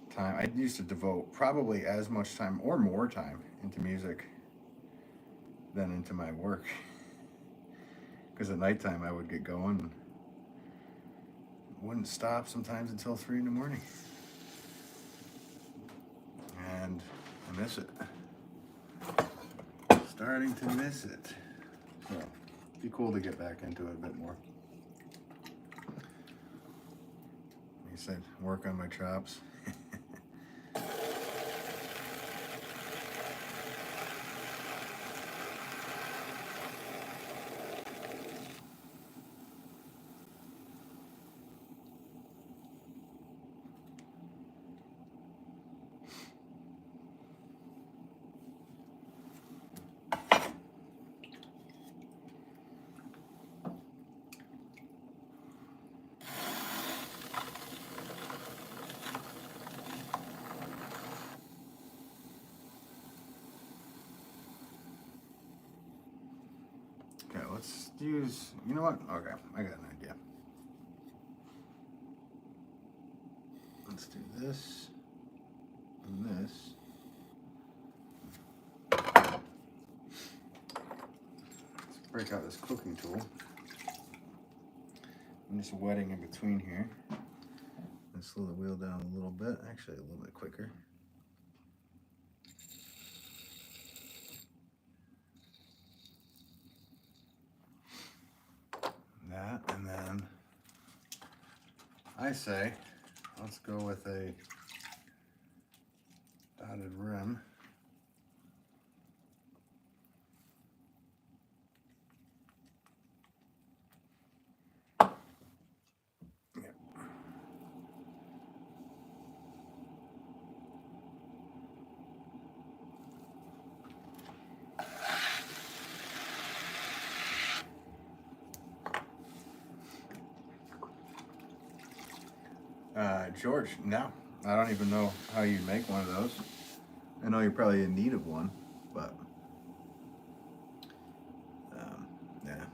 time. I used to devote probably as much time or more time into music than into my work. Because at nighttime I would get going and wouldn't stop sometimes until 3 in the morning. And I miss it. Starting to miss it. So it'd be cool to get back into it a bit more. Like I said, work on my chops. Okay, let's use, you know what? Okay, I got an idea. Let's do this and this. Let's break out this cooking tool. I'm just wetting in between here. And slow the wheel down a little bit, actually a little bit quicker. That, and then I say, let's go with a dotted rim. Yep. George, no, I don't even know how you make one of those. I know you're probably in need of one, but yeah.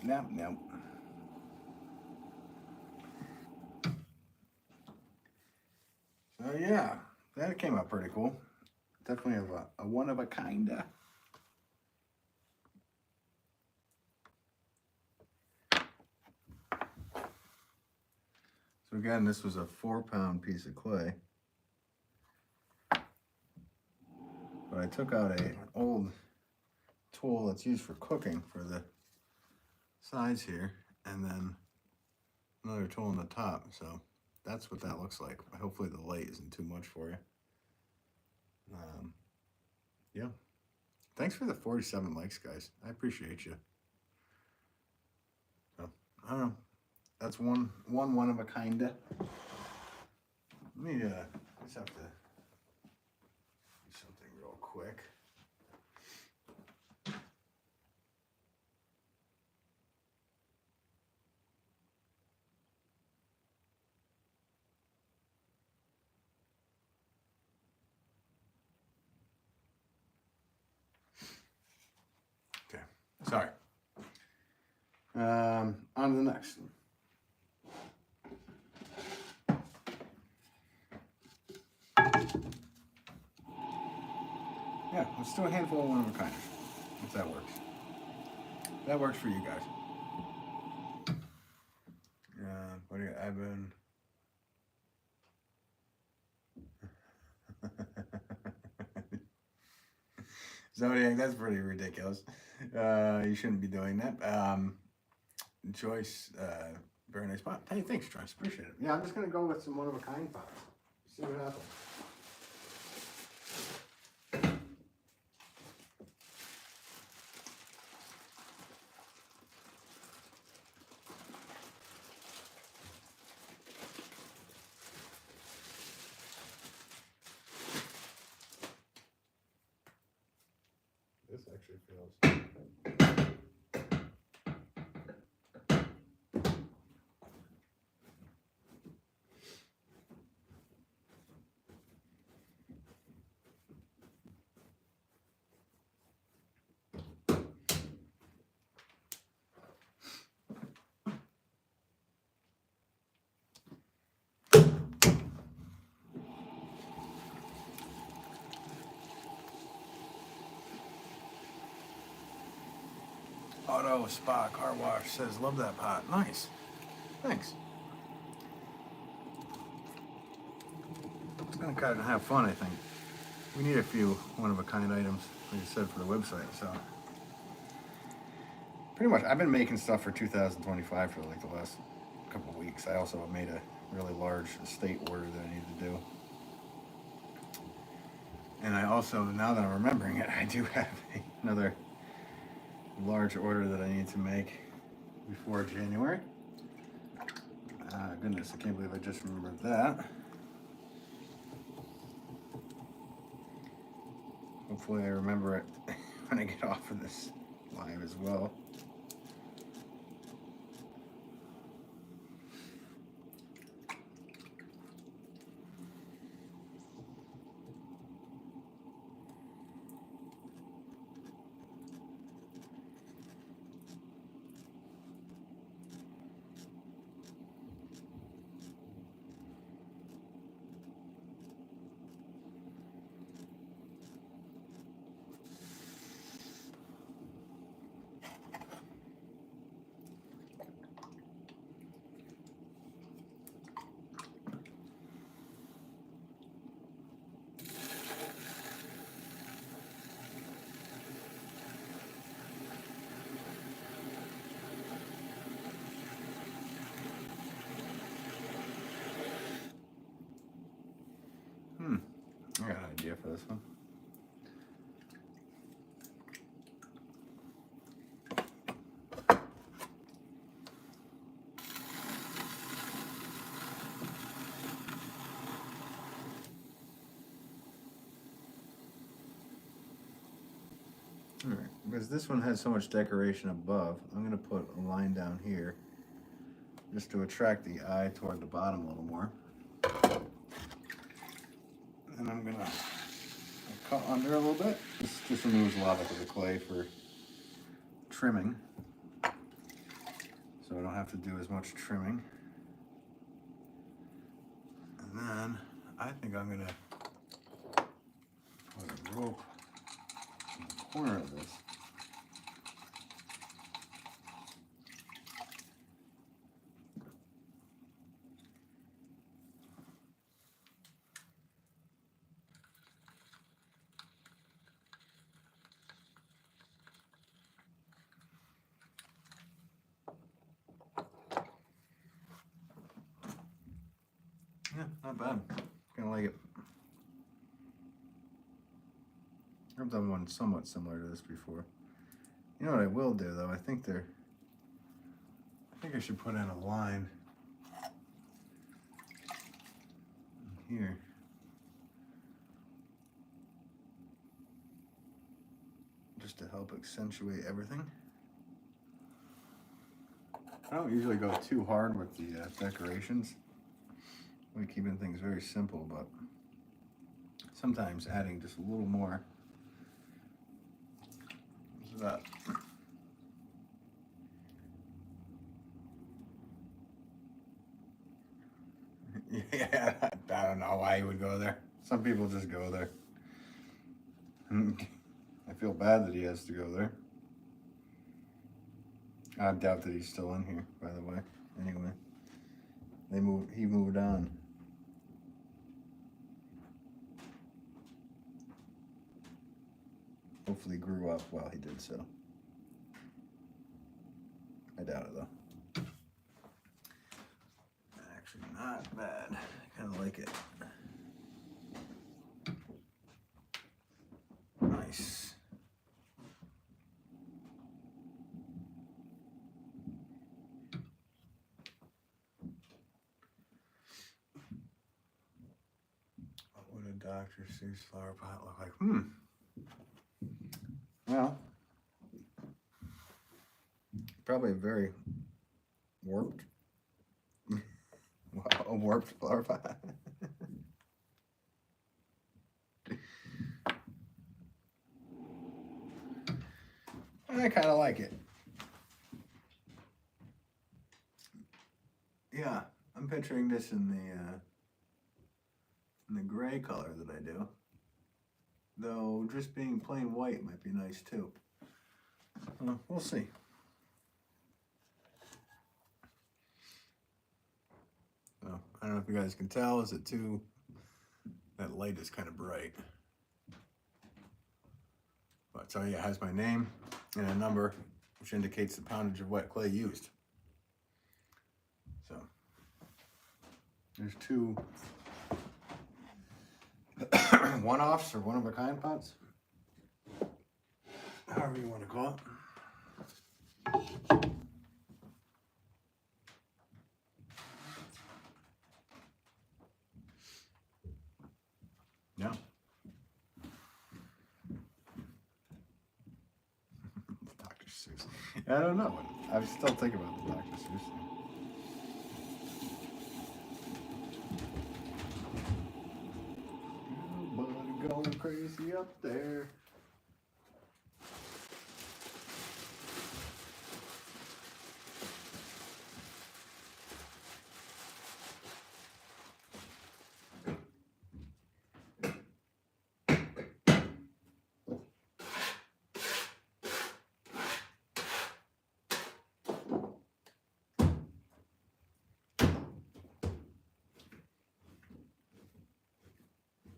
No. So yeah, that came out pretty cool. Definitely have a one of a kind. So again, this was a 4-pound piece of clay. But I took out an old tool that's used for cooking for the sides here, and then another tool on the top. So that's what that looks like. Hopefully the light isn't too much for you. Yeah. Thanks for the 47 likes, guys. I appreciate you. So, I don't know. That's one of a kind. Let me just have to do something real quick. Okay, sorry. On to the next. Yeah, let's do a handful of one of a kind, if that works. That works for you guys. What do you, I've been. Zodiac, that's pretty ridiculous. You shouldn't be doing that. Joyce, very nice pot. Hey, thanks, Joyce. Appreciate it. Yeah, I'm just gonna go with some one-of-a-kind pots. See what happens. This actually feels. Auto Spa Car Wash says, love that pot. Nice. Thanks. It's going to kind of have fun, I think. We need a few one-of-a-kind items, like I said, for the website. So, pretty much, I've been making stuff for 2025 for like the last couple of weeks. I also made a really large estate order that I need to do. And I also, now that I'm remembering it, I do have another large order that I need to make before January. Goodness, I can't believe I just remembered that. Hopefully I remember it when I get off of this live as well. I got an idea for this one. Alright, because this one has so much decoration above, I'm going to put a line down here just to attract the eye toward the bottom a little more. And I'm going to cut under a little bit. This just removes a lot of the clay for trimming, so I don't have to do as much trimming. And then I think I'm going to put a rope in the corner of this. Yeah, not bad. Kind of like it. I've done one somewhat similar to this before. You know what I will do though? I think I should put in a line here. Just to help accentuate everything. I don't usually go too hard with the decorations. We're keeping things very simple, but sometimes adding just a little more is that. Yeah, I don't know why he would go there. Some people just go there. I feel bad that he has to go there. I doubt that he's still in here, by the way. Anyway, he moved on. Hopefully grew up while he did so. I doubt it though. Actually not bad. I kind of like it. Nice. What would a Dr. Seuss flower pot look like? Well, probably a very warped, a warped flower pot. I kind of like it. Yeah, I'm picturing this in the gray color that I do. Though just being plain white might be nice too. We'll see. So, I don't know if you guys can tell. Is it too? That light is kind of bright. But so yeah, it has my name and a number, which indicates the poundage of wet clay used. So there's two one-offs or one-of-a-kind pots, however you want to call it. Yeah. Dr. Seuss. I don't know. I still think about the Dr. Seuss thing. Everybody going crazy up there.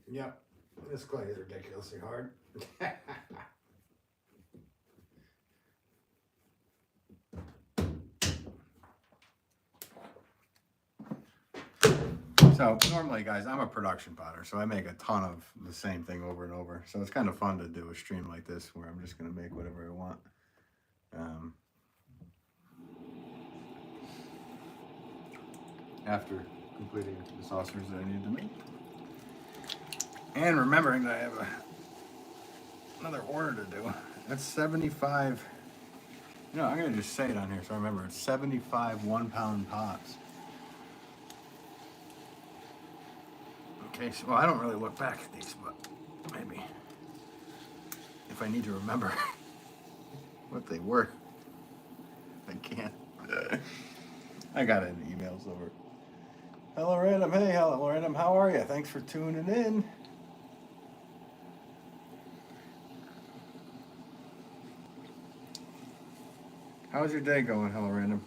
Yep, this clay is ridiculously hard. So normally, guys, I'm a production potter, so I make a ton of the same thing over and over. So it's kind of fun to do a stream like this where I'm just going to make whatever I want. After completing the saucers that I need to make. And remembering that I have another order to do. That's 75. You know, I'm going to just say it on here so I remember. It's 75 1-pound pots. Okay, so well, I don't really look back at these, but maybe if I need to remember what they were, I can't. I got it in emails over. Hello, Random. Hey, hello, Random. How are you? Thanks for tuning in. How's your day going? Hello, Random.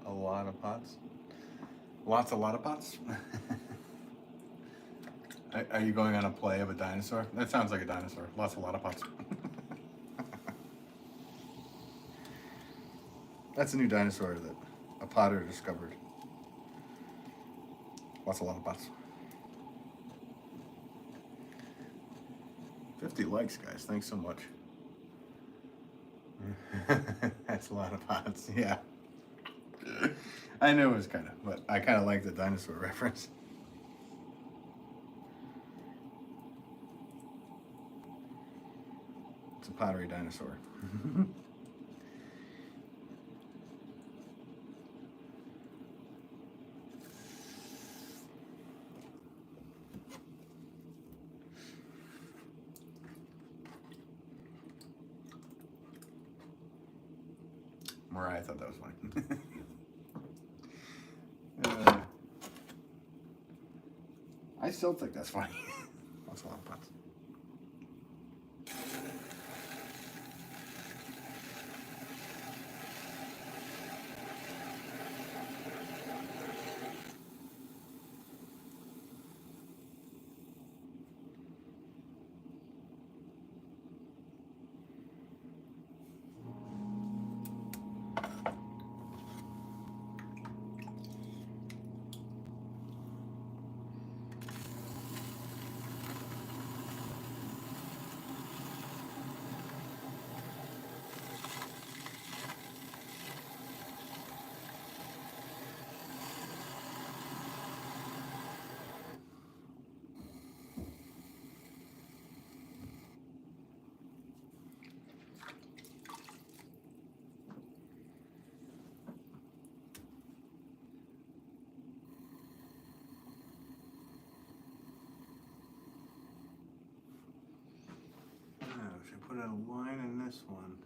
A lot of pots. A lot of pots. Are you going on a play of a dinosaur? That sounds like a dinosaur. A lot of pots. That's a new dinosaur that a potter discovered. A lot of pots. 50 likes, guys. Thanks so much. That's a lot of pots. Yeah. I knew it was kind of, but I kind of like the dinosaur reference. It's a pottery dinosaur. Mariah thought that was funny. I still think that's funny. That's a lot of puns. Should I put a line in this one?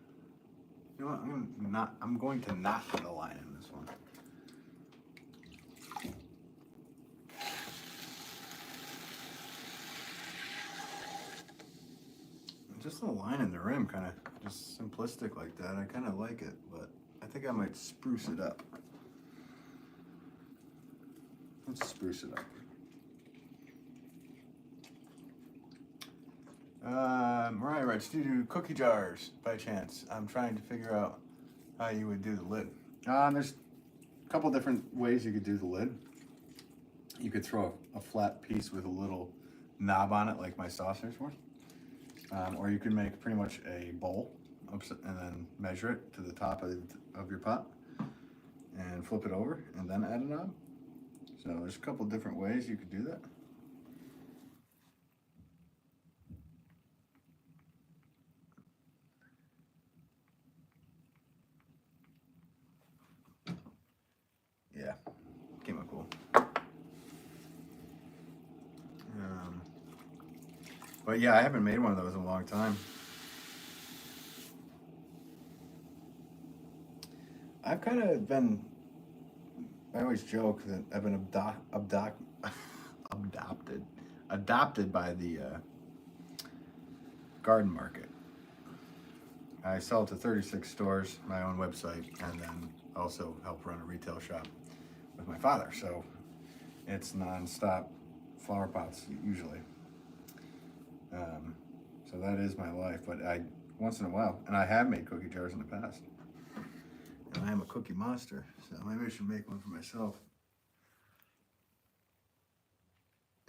You know what? I'm going to not put a line in this one. Just a line in the rim, kind of just simplistic like that. I kind of like it, but I think I might spruce it up. Let's spruce it up. Mariah writes, do you do cookie jars by chance? I'm trying to figure out how you would do the lid. There's a couple different ways you could do the lid. You could throw a flat piece with a little knob on it, like my saucers were. Or you could make pretty much a bowl and then measure it to the top of your pot and flip it over and then add a knob. So there's a couple different ways you could do that. Yeah, came out cool. But yeah, I haven't made one of those in a long time. I've kind of been, I always joke that I've been adopted by the garden market. I sell to 36 stores, my own website, and then also help run a retail shop with my father. So it's non-stop flower pots usually. So that is my life, but once in a while, and I have made cookie jars in the past. And I am a cookie monster, so maybe I should make one for myself.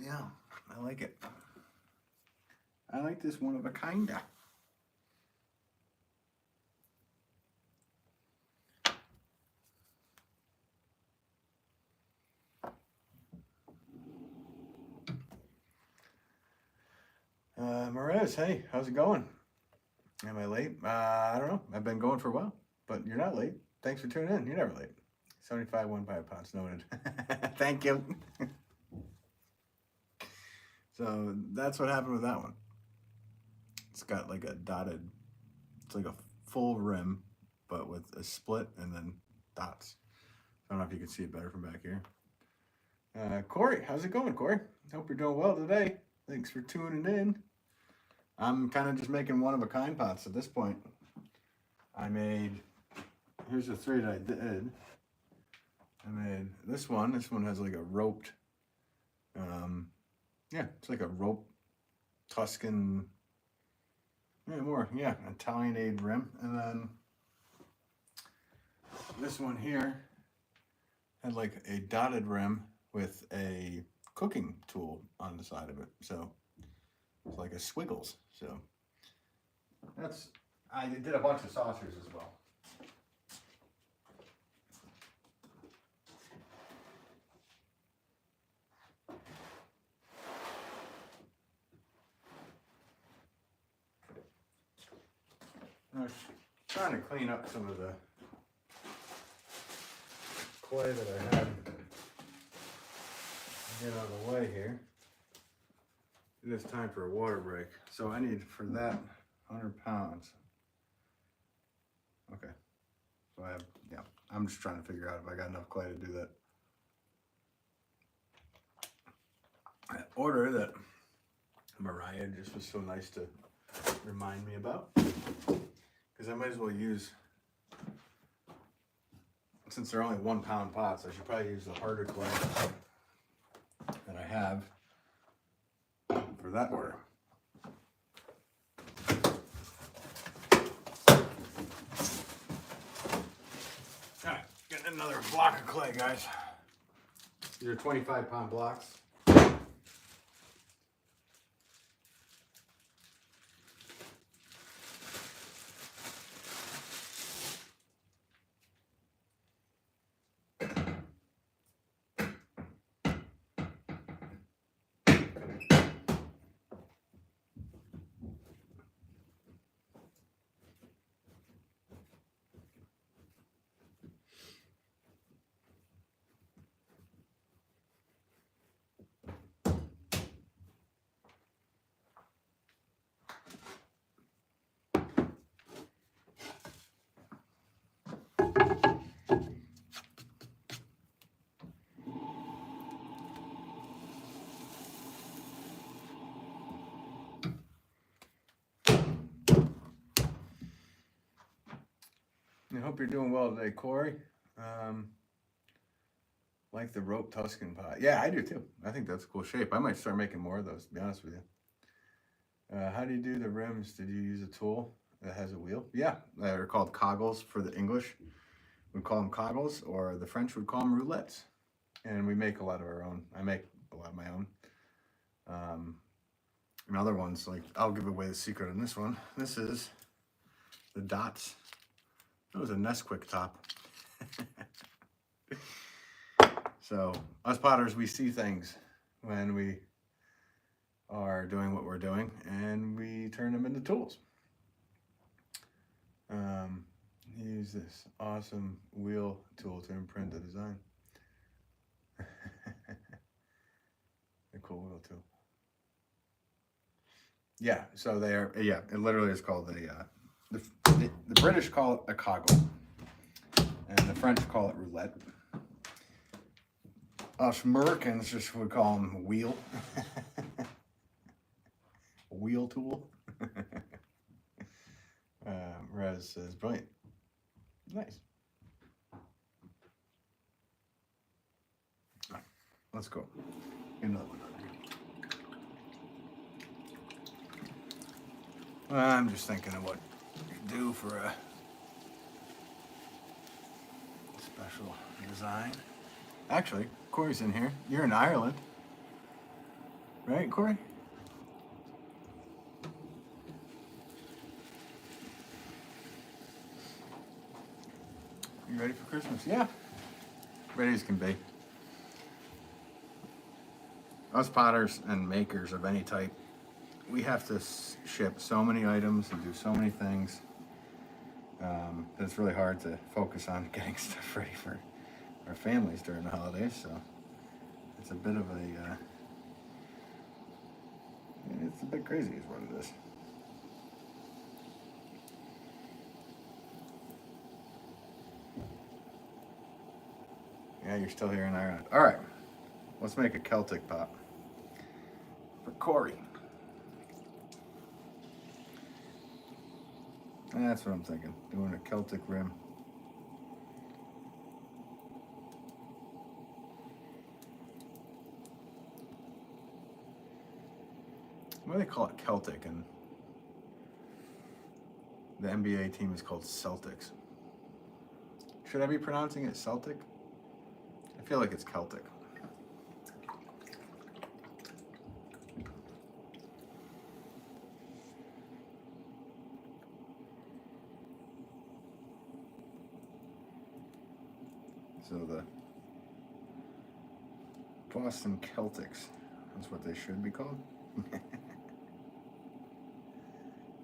Yeah, I like it. I like this one of a kinda. Mariz, hey, how's it going? Am I late? I don't know. I've been going for a while, but you're not late. Thanks for tuning in. You're never late. 75 1 noted. Thank you. So that's what happened with that one. It's got like a dotted, it's like a full rim, but with a split and then dots. I don't know if you can see it better from back here. Corey, how's it going, Corey? Hope you're doing well today. Thanks for tuning in. I'm kind of just making one-of-a-kind pots at this point. I made, here's the three that I did. I made this one. This one has like a roped, yeah, it's like a rope Tuscan, Italianate rim. And then this one here had like a dotted rim with a cooking tool on the side of it. So it's like a squiggles. So I did a bunch of saucers as well. I was trying to clean up some of the clay that I had. Get out of the way here. It is time for a water break. So I need for that 100 pounds. Okay. So I have, yeah, I'm just trying to figure out if I got enough clay to do that. Order that Mariah just was so nice to remind me about, because I might as well use, since they're only 1 pound pots, I should probably use the harder clay that I have for that order. Alright, getting another block of clay, guys. These are 25 pound blocks. I hope you're doing well today, Corey. Like the rope Tuscan pot. Yeah, I do too. I think that's a cool shape. I might start making more of those, to be honest with you. How do you do the rims? Did you use a tool that has a wheel? Yeah, they're called coggles for the English. We call them coggles, or the French would call them roulettes. And we make a lot of our own. I make a lot of my own. And other ones, like, I'll give away the secret on this one. This is the dots. That was a Nesquik top. So us potters, we see things when we are doing what we're doing, and we turn them into tools. Use this awesome wheel tool to imprint the design. A cool wheel tool. Yeah, so they are. Yeah, it literally is called the British call it a coggle, and the French call it roulette. Us Americans just would call them a wheel. A wheel tool. Rez says, brilliant. Nice. All right, let's go. Get another one on here. I'm just thinking of what you do for a special design. Actually, Corey's in here. You're in Ireland. Right, Corey? You ready for Christmas? Yeah. Ready as can be. Us potters and makers of any type, we have to ship so many items and do so many things that it's really hard to focus on getting stuff ready for our families during the holidays. So it's a bit of a, it's a bit crazy is what it is. Yeah, you're still here in Ireland. All right, let's make a Celtic pot for Corey. That's what I'm thinking, doing a Celtic rim. What do they call it? Celtic, and the NBA team is called Celtics. Should I be pronouncing it Celtic? I feel like it's Celtic. So the Boston Celtics, that's what they should be called.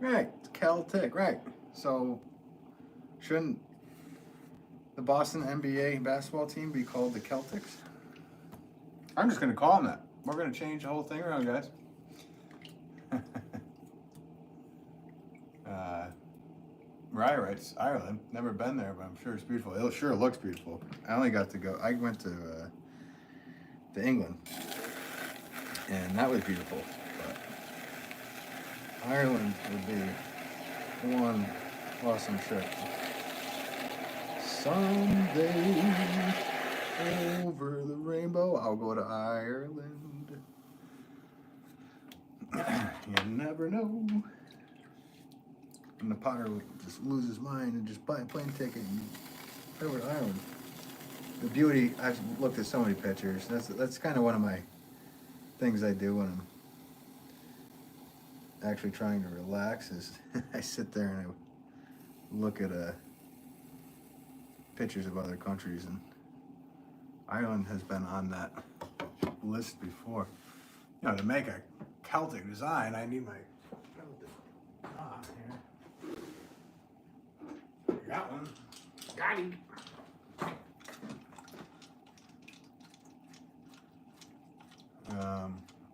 Right, Celtic, right. So shouldn't the Boston NBA basketball team be called the Celtics? I'm just going to call them that. We're going to change the whole thing around, guys. where I write, Ireland. Never been there, but I'm sure it's beautiful. It sure looks beautiful. I only got to go. I went to England, and that was beautiful. But Ireland would be one awesome trip. Someday over the rainbow, I'll go to Ireland. You never know. And the Potter would just lose his mind and just buy a plane ticket and go over to Ireland. The beauty, I've looked at so many pictures. That's kind of one of my things I do when I'm actually trying to relax is I sit there and I look at pictures of other countries, and Ireland has been on that list before. You know, to make a Celtic design, I need my Celtic here. Got one. Got him.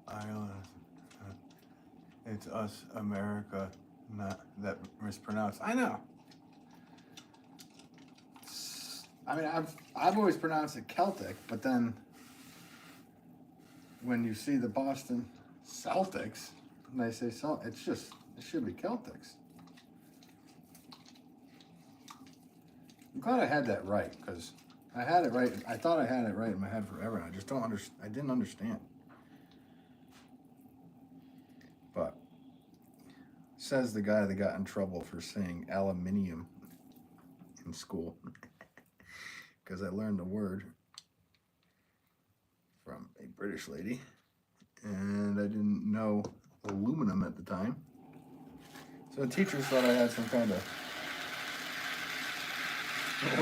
Ireland. It's us, America, not that mispronounced. I know. I mean, I've always pronounced it Celtic, but then when you see the Boston Celtics, and they say it should be Celtics. I'm glad I had that right, because I had it right. I thought I had it right in my head forever, and I just I didn't understand. But says the guy that got in trouble for saying aluminium in school, because I learned a word from a British lady, and I didn't know aluminum at the time. So the teachers thought I had some kind of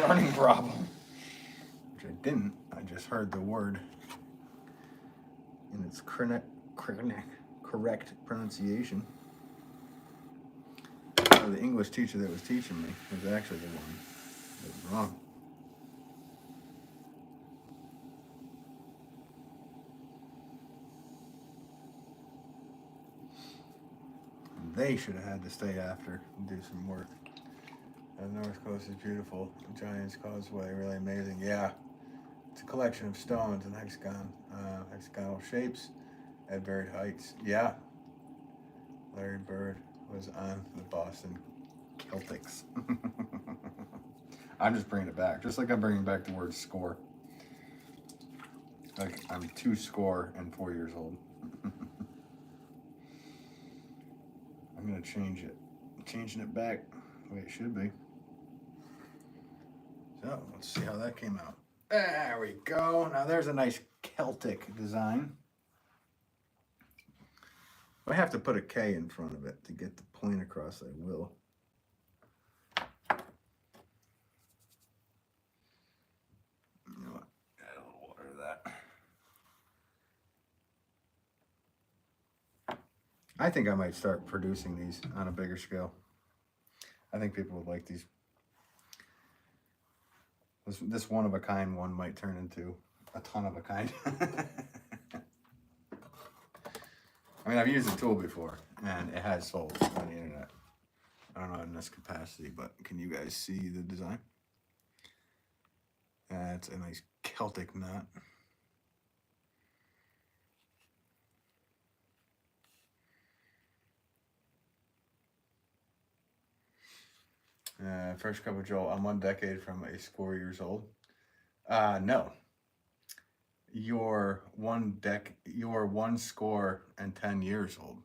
learning problem, which I didn't. I just heard the word in its correct pronunciation. So the English teacher that was teaching me was actually the one that was wrong. And they should have had to stay after and do some work. The North Coast is beautiful. The Giant's Causeway, really amazing. Yeah, it's a collection of stones and hexagonal shapes at varied heights. Yeah, Larry Bird was on the Boston Celtics. I'm just bringing it back, just like I'm bringing back the word score. Like I'm 2 score and 4 years old. I'm gonna change it. Changing it back the way it should be. So let's see how that came out. There we go. Now there's a nice Celtic design. If I have to put a K in front of it to get the point across, I will. You know what? Add a little water to that. I think I might start producing these on a bigger scale. I think people would like these. This one-of-a-kind one might turn into a ton-of-a-kind. I mean, I've used the tool before, and it has sold on the internet. I don't know in this capacity, but can you guys see the design? It's a nice Celtic knot. First cup of Joel, I'm 1 decade from a score years old. No. You're 1 score and 10 years old.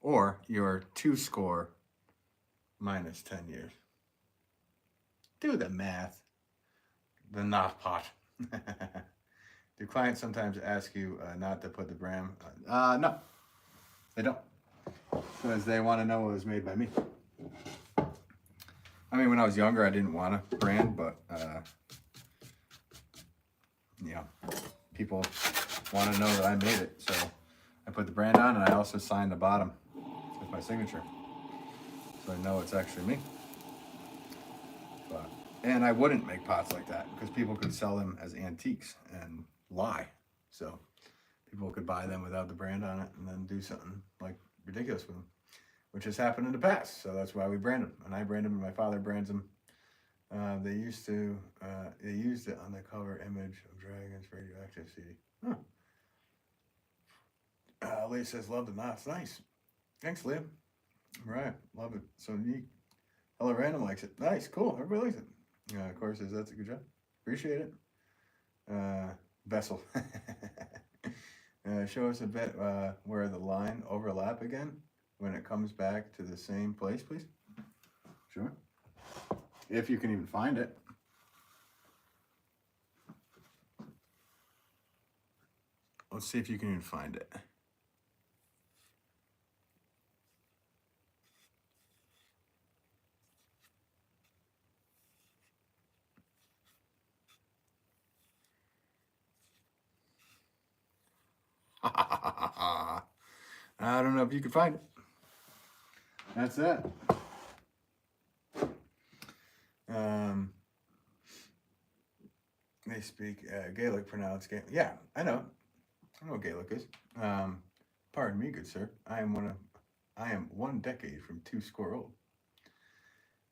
Or you're 2 score minus 10 years. Do the math. The knot pot. Do clients sometimes ask you not to put the brand? No, they don't. Because they want to know it was made by me. I mean, when I was younger, I didn't want a brand, but yeah, people want to know that I made it. So I put the brand on, and I also signed the bottom with my signature, so I know it's actually me. And I wouldn't make pots like that because people could sell them as antiques and lie. So people could buy them without the brand on it and then do something like ridiculous with them. which has happened in the past. So that's why we brand them, and I brand them, and my father brands them. They used it on the cover image of Dragon's Radioactive CD. Huh. Leah says, love the knots. Nice. Thanks, Leah. Right. Love it. So neat. Hello Random likes it. Nice. Cool. Everybody likes it. Of course, says that's a good job. Appreciate it. Vessel. Show us a bit where the line overlap again when it comes back to the same place, please. Sure. If you can even find it. Let's see if you can even find it. I don't know if you can find it. That's that. They speak Gaelic, pronounced Gaelic. Yeah, I know. I know what Gaelic is. Pardon me, good sir. I am 1 decade from 20 old.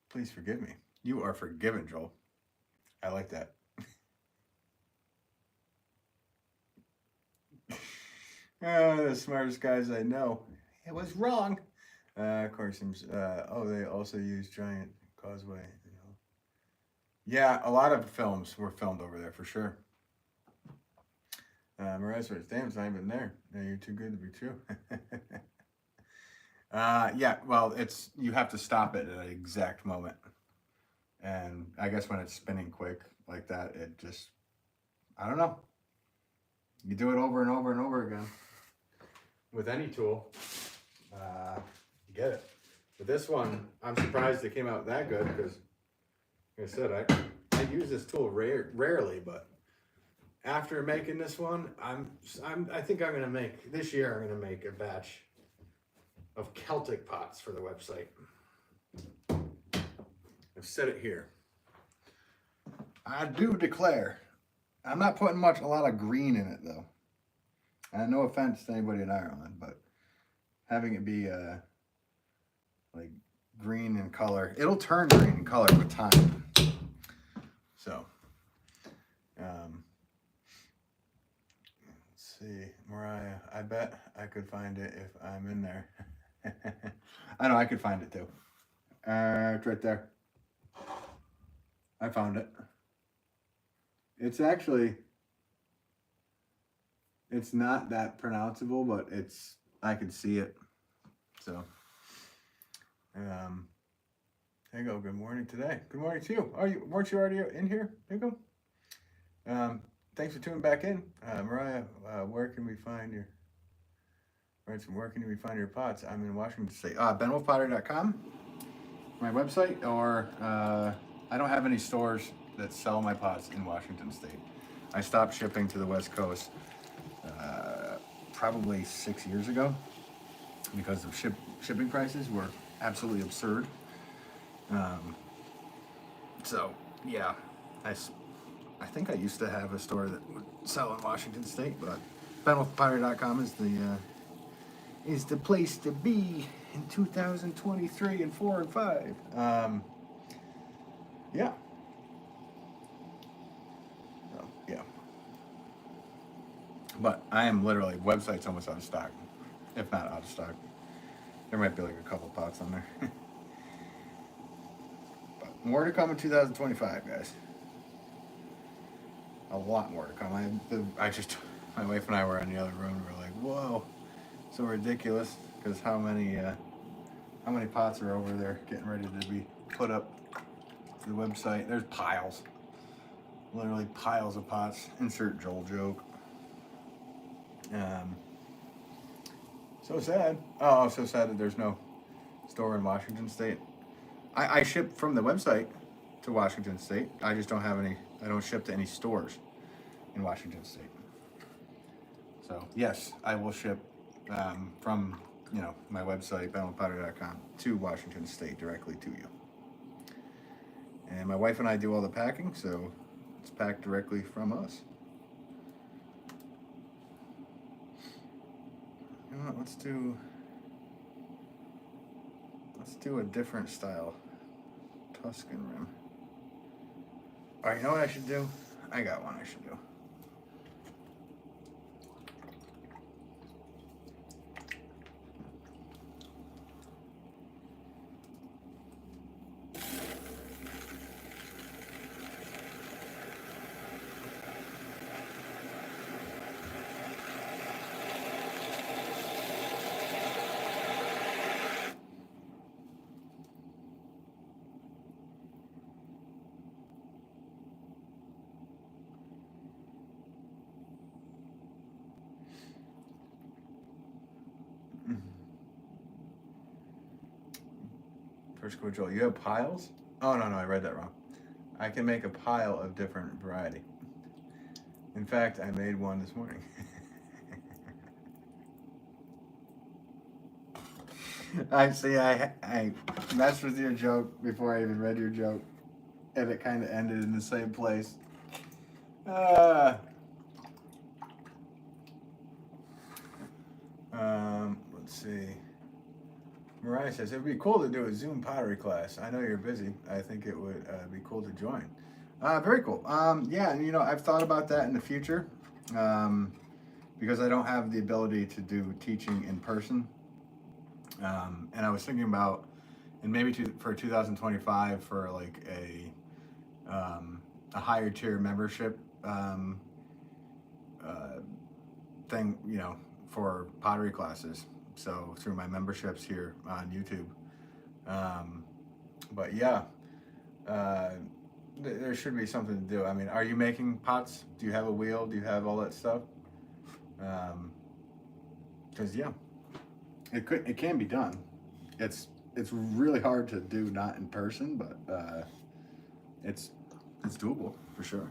Please forgive me. You are forgiven, Joel. I like that. The smartest guys I know. It was wrong. Of course, they also use Giant Causeway. You know. Yeah, a lot of films were filmed over there for sure. Mariah says, damn, it's not even there. No, you're too good to be true. Yeah, well, you have to stop it at an exact moment. And I guess when it's spinning quick like that, it just, I don't know. You do it over and over and over again. With any tool, you get it. But this one, I'm surprised it came out that good because, like I said, I use this tool rarely, but after making this one, I think I'm gonna make this year. I'm gonna make a batch of Celtic pots for the website. I've said it here. I do declare, I'm not putting a lot of green in it though. And no offense to anybody in Ireland, but having it be like green in color, it'll turn green in color with time. So, let's see, Mariah, I bet I could find it if I'm in there. I know I could find it too. It's right there. I found it. It's actually, it's not that pronounceable, but I can see it. So, there you go. Good morning today. Good morning to you. Weren't you already in here? There you go. Thanks for tuning back in. Mariah, where can we find your pots? I'm in Washington State. BenWolffPottery.com, my website, or I don't have any stores that sell my pots in Washington State. I stopped shipping to the West Coast probably 6 years ago because the shipping prices were absolutely absurd. So yeah, I think I used to have a store that would sell in Washington State, but BenWolffPottery.com is the place to be in 2023 and 4 and 5. Yeah. Yeah. But I am literally, website's almost out of stock, if not out of stock. There might be like a couple pots on there. But more to come in 2025, guys. A lot more to come. My wife and I were in the other room. We were like, whoa, so ridiculous. Because how many pots are over there getting ready to be put up to the website? There's piles. Literally piles of pots. Insert Joel joke. So sad. Oh, so sad that there's no store in Washington State. I ship from the website to Washington State. I just don't have any. I don't ship to any stores in Washington State. So yes, I will ship from my website BenWolffPottery.com to Washington State directly to you. And my wife and I do all the packing, so it's packed directly from us. You know what, let's do Let's do a different style. Tuscan rim. All right, you know what I should do? I got one I should do. First coach, you have piles? Oh, no, I read that wrong. I can make a pile of different variety. In fact, I made one this morning. I see, I messed with your joke before I even read your joke, and it kind of ended in the same place. Let's see. Mariah says, it would be cool to do a Zoom pottery class. I know you're busy. I think it would be cool to join. Very cool. Yeah, and I've thought about that in the future because I don't have the ability to do teaching in person. And I was thinking about, and maybe for 2025 for like a higher tier membership thing, for pottery classes. So through my memberships here on YouTube. But yeah, there should be something to do. I mean, are you making pots? Do you have a wheel? Do you have all that stuff? Because yeah, it can be done. It's really hard to do not in person, but it's doable for sure.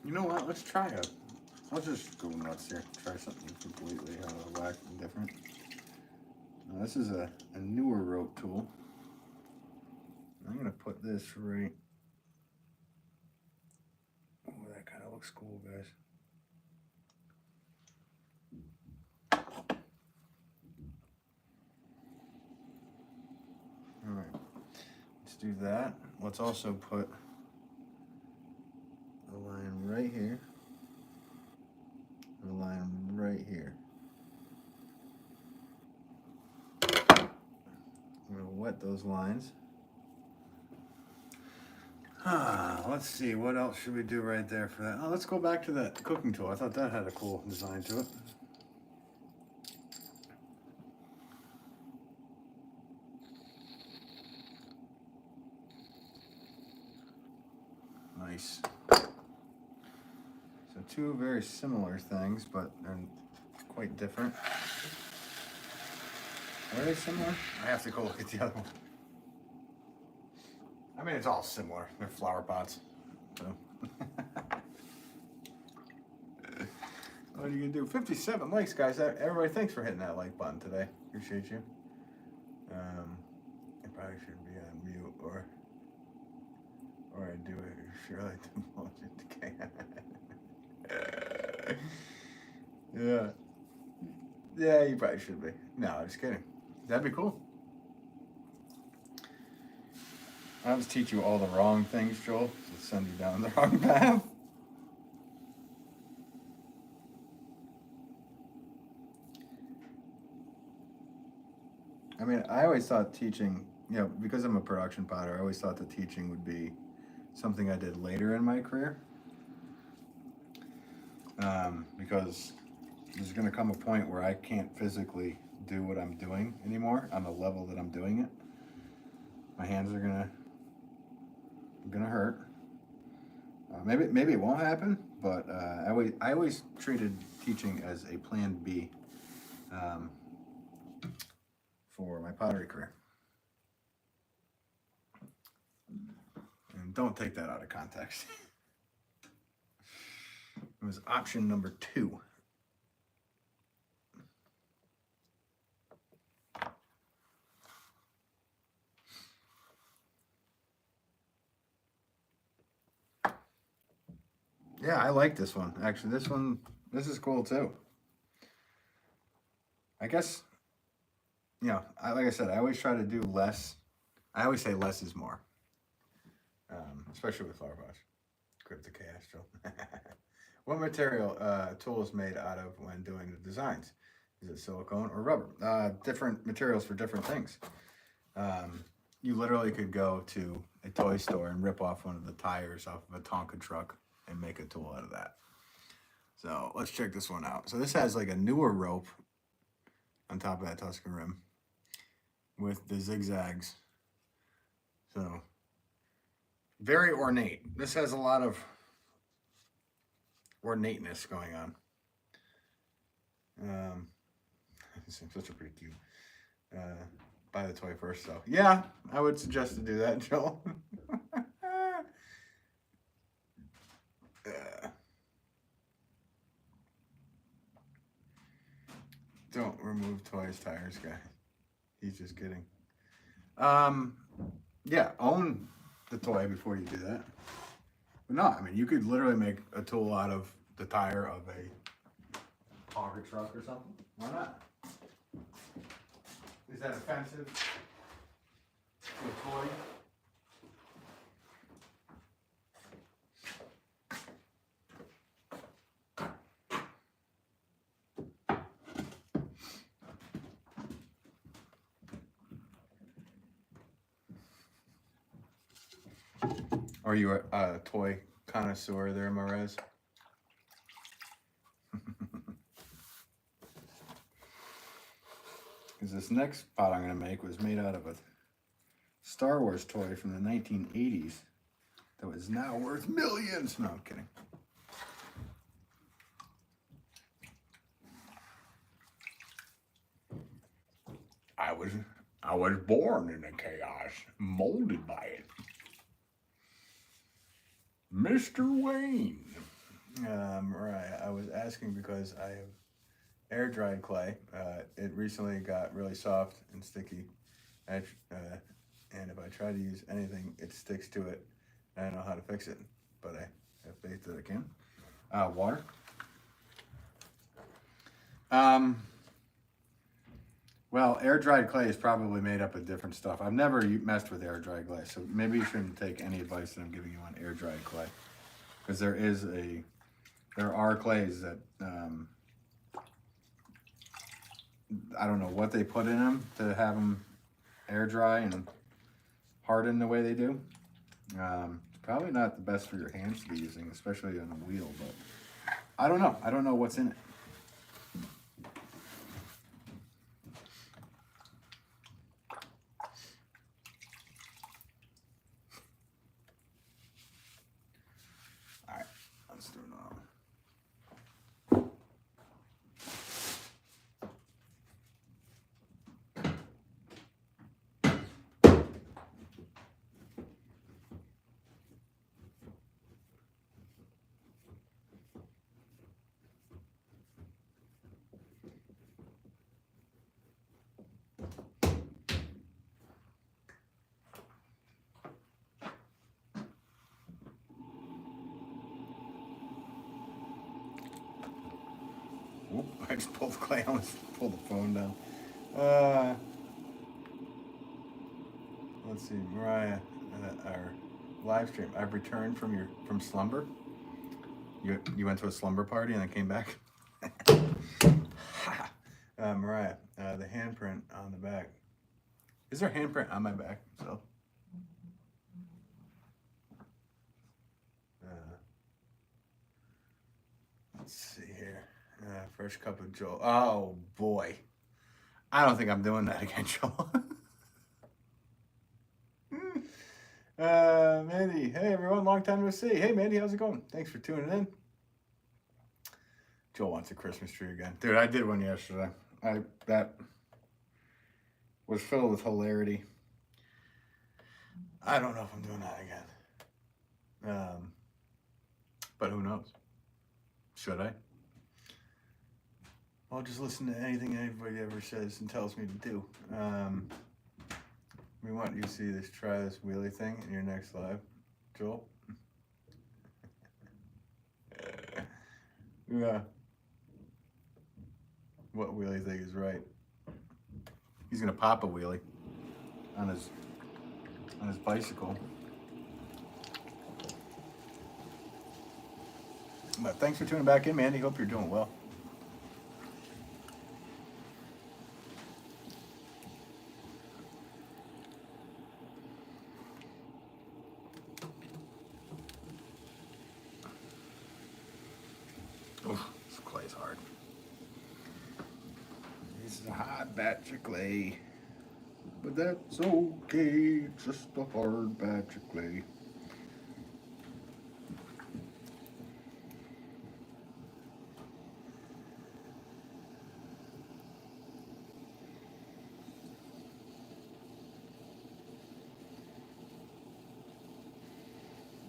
You know what? Let's just go nuts here. Try something completely whack and different. Now, this is a newer rope tool. I'm gonna put this right. Oh, that kind of looks cool, guys. All right, let's do that. Let's also put a line right here, and a line right here. I'm gonna wet those lines. Let's see, what else should we do right there for that? Oh, let's go back to that cooking tool. I thought that had a cool design to it. Nice. So two very similar things, but they're quite different. Are they similar? I have to go look at the other one. I mean, it's all similar. They're flower pots. So. What are you gonna do? 57 likes, guys. Everybody, thanks for hitting that like button today. Appreciate you. I probably should be on mute, or I do it. Sure, like the bullshit. Yeah. Yeah, you probably should be. No, I'm just kidding. That'd be cool. I'll just teach you all the wrong things, Joel, to send you down the wrong path. I mean, I always thought teaching, because I'm a production potter, I always thought that teaching would be something I did later in my career. Because there's going to come a point where I can't physically do what I'm doing anymore on the level that I'm doing it. My hands are gonna hurt. Maybe it won't happen, but I always treated teaching as a plan B for my pottery career. And don't take that out of context. It was option number 2. Yeah, I like this one. Actually, this is cool too. I guess, like I said, I always try to do less. I always say less is more, especially with flower pots. Cryptic Astral. What material tool is made out of when doing the designs? Is it silicone or rubber? Different materials for different things. You literally could go to a toy store and rip off one of the tires off of a Tonka truck and make a tool out of that. So let's check this one out. So this has like a newer rope on top of that Tuscan rim with the zigzags. So very ornate. This has a lot of ornateness going on. This is such a pretty cute. Buy the toy first, so yeah, I would suggest to do that, Joel. Don't remove toys, tires, guy. He's just kidding. Yeah, own the toy before you do that. But no, I mean, you could literally make a tool out of the tire of a Tonka truck or something. Why not? Is that offensive to a toy? Are you a toy connoisseur there, Marez? Because this next pot I'm going to make was made out of a Star Wars toy from the 1980s that was now worth millions. No, I'm kidding. I was born in the chaos, molded by it. Mr. Wayne. Right, I was asking because I have air dried clay. It recently got really soft and sticky, and if I try to use anything, it sticks to it. I don't know how to fix it, but I have faith that I can. Water. Well, air dried clay is probably made up of different stuff. I've never messed with air dried clay, so maybe you shouldn't take any advice that I'm giving you on air dried clay, because there are clays that I don't know what they put in them to have them air dry and harden the way they do. It's probably not the best for your hands to be using, especially on a wheel, but I don't know. I don't know what's in it. All right, let's do it now. Oop, I just pulled the clay. I almost pulled the phone down. Let's see, Mariah, our live stream. I've returned from slumber. You went to a slumber party and then came back. Mariah, the handprint on the back. Is there a handprint on my back? So. Let's see here. Fresh cup of Joel. Oh boy. I don't think I'm doing that again, Joel. Mandy. Hey everyone, long time no see. Hey Mandy, how's it going? Thanks for tuning in. Joel wants a Christmas tree again. Dude, I did one yesterday. that was filled with hilarity. I don't know if I'm doing that again. But who knows? Should I? I'll just listen to anything anybody ever says and tells me to do. We want you to see this, try this wheelie thing in your next live, Joel. Yeah. What wheelie thing is right? He's gonna pop a wheelie on his bicycle. But thanks for tuning back in, Mandy. Hope you're doing well. Oof, this clay is hard. This is a hard batch of clay. But that's okay, it's just a hard batch of clay.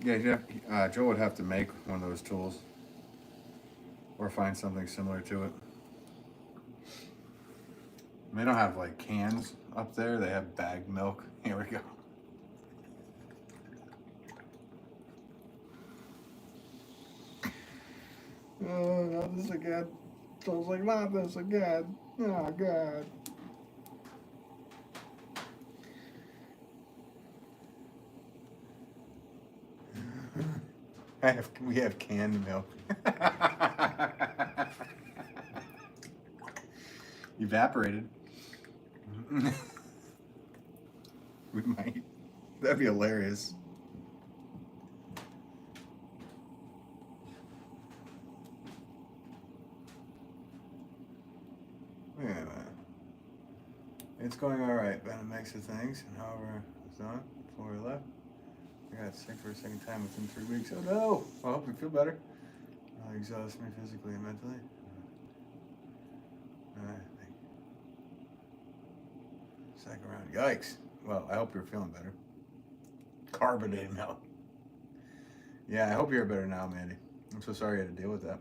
Yeah, Joe would have to make one of those tools or find something similar to it. They don't have like cans up there, they have bagged milk. Here we go. Oh, not this again. Joel's like, not this again. Oh, God. We have canned milk. Evaporated. We might. That'd be hilarious. Wait a minute. It's going all right. Been a mix of things, and however it's on before we left. I got sick for a second time within 3 weeks. Oh no! I hope you feel better. Exhaust me physically and mentally. Second round. Yikes. Well, I hope you're feeling better. Carbonated milk. Yeah, I hope you're better now, Mandy. I'm so sorry you had to deal with that.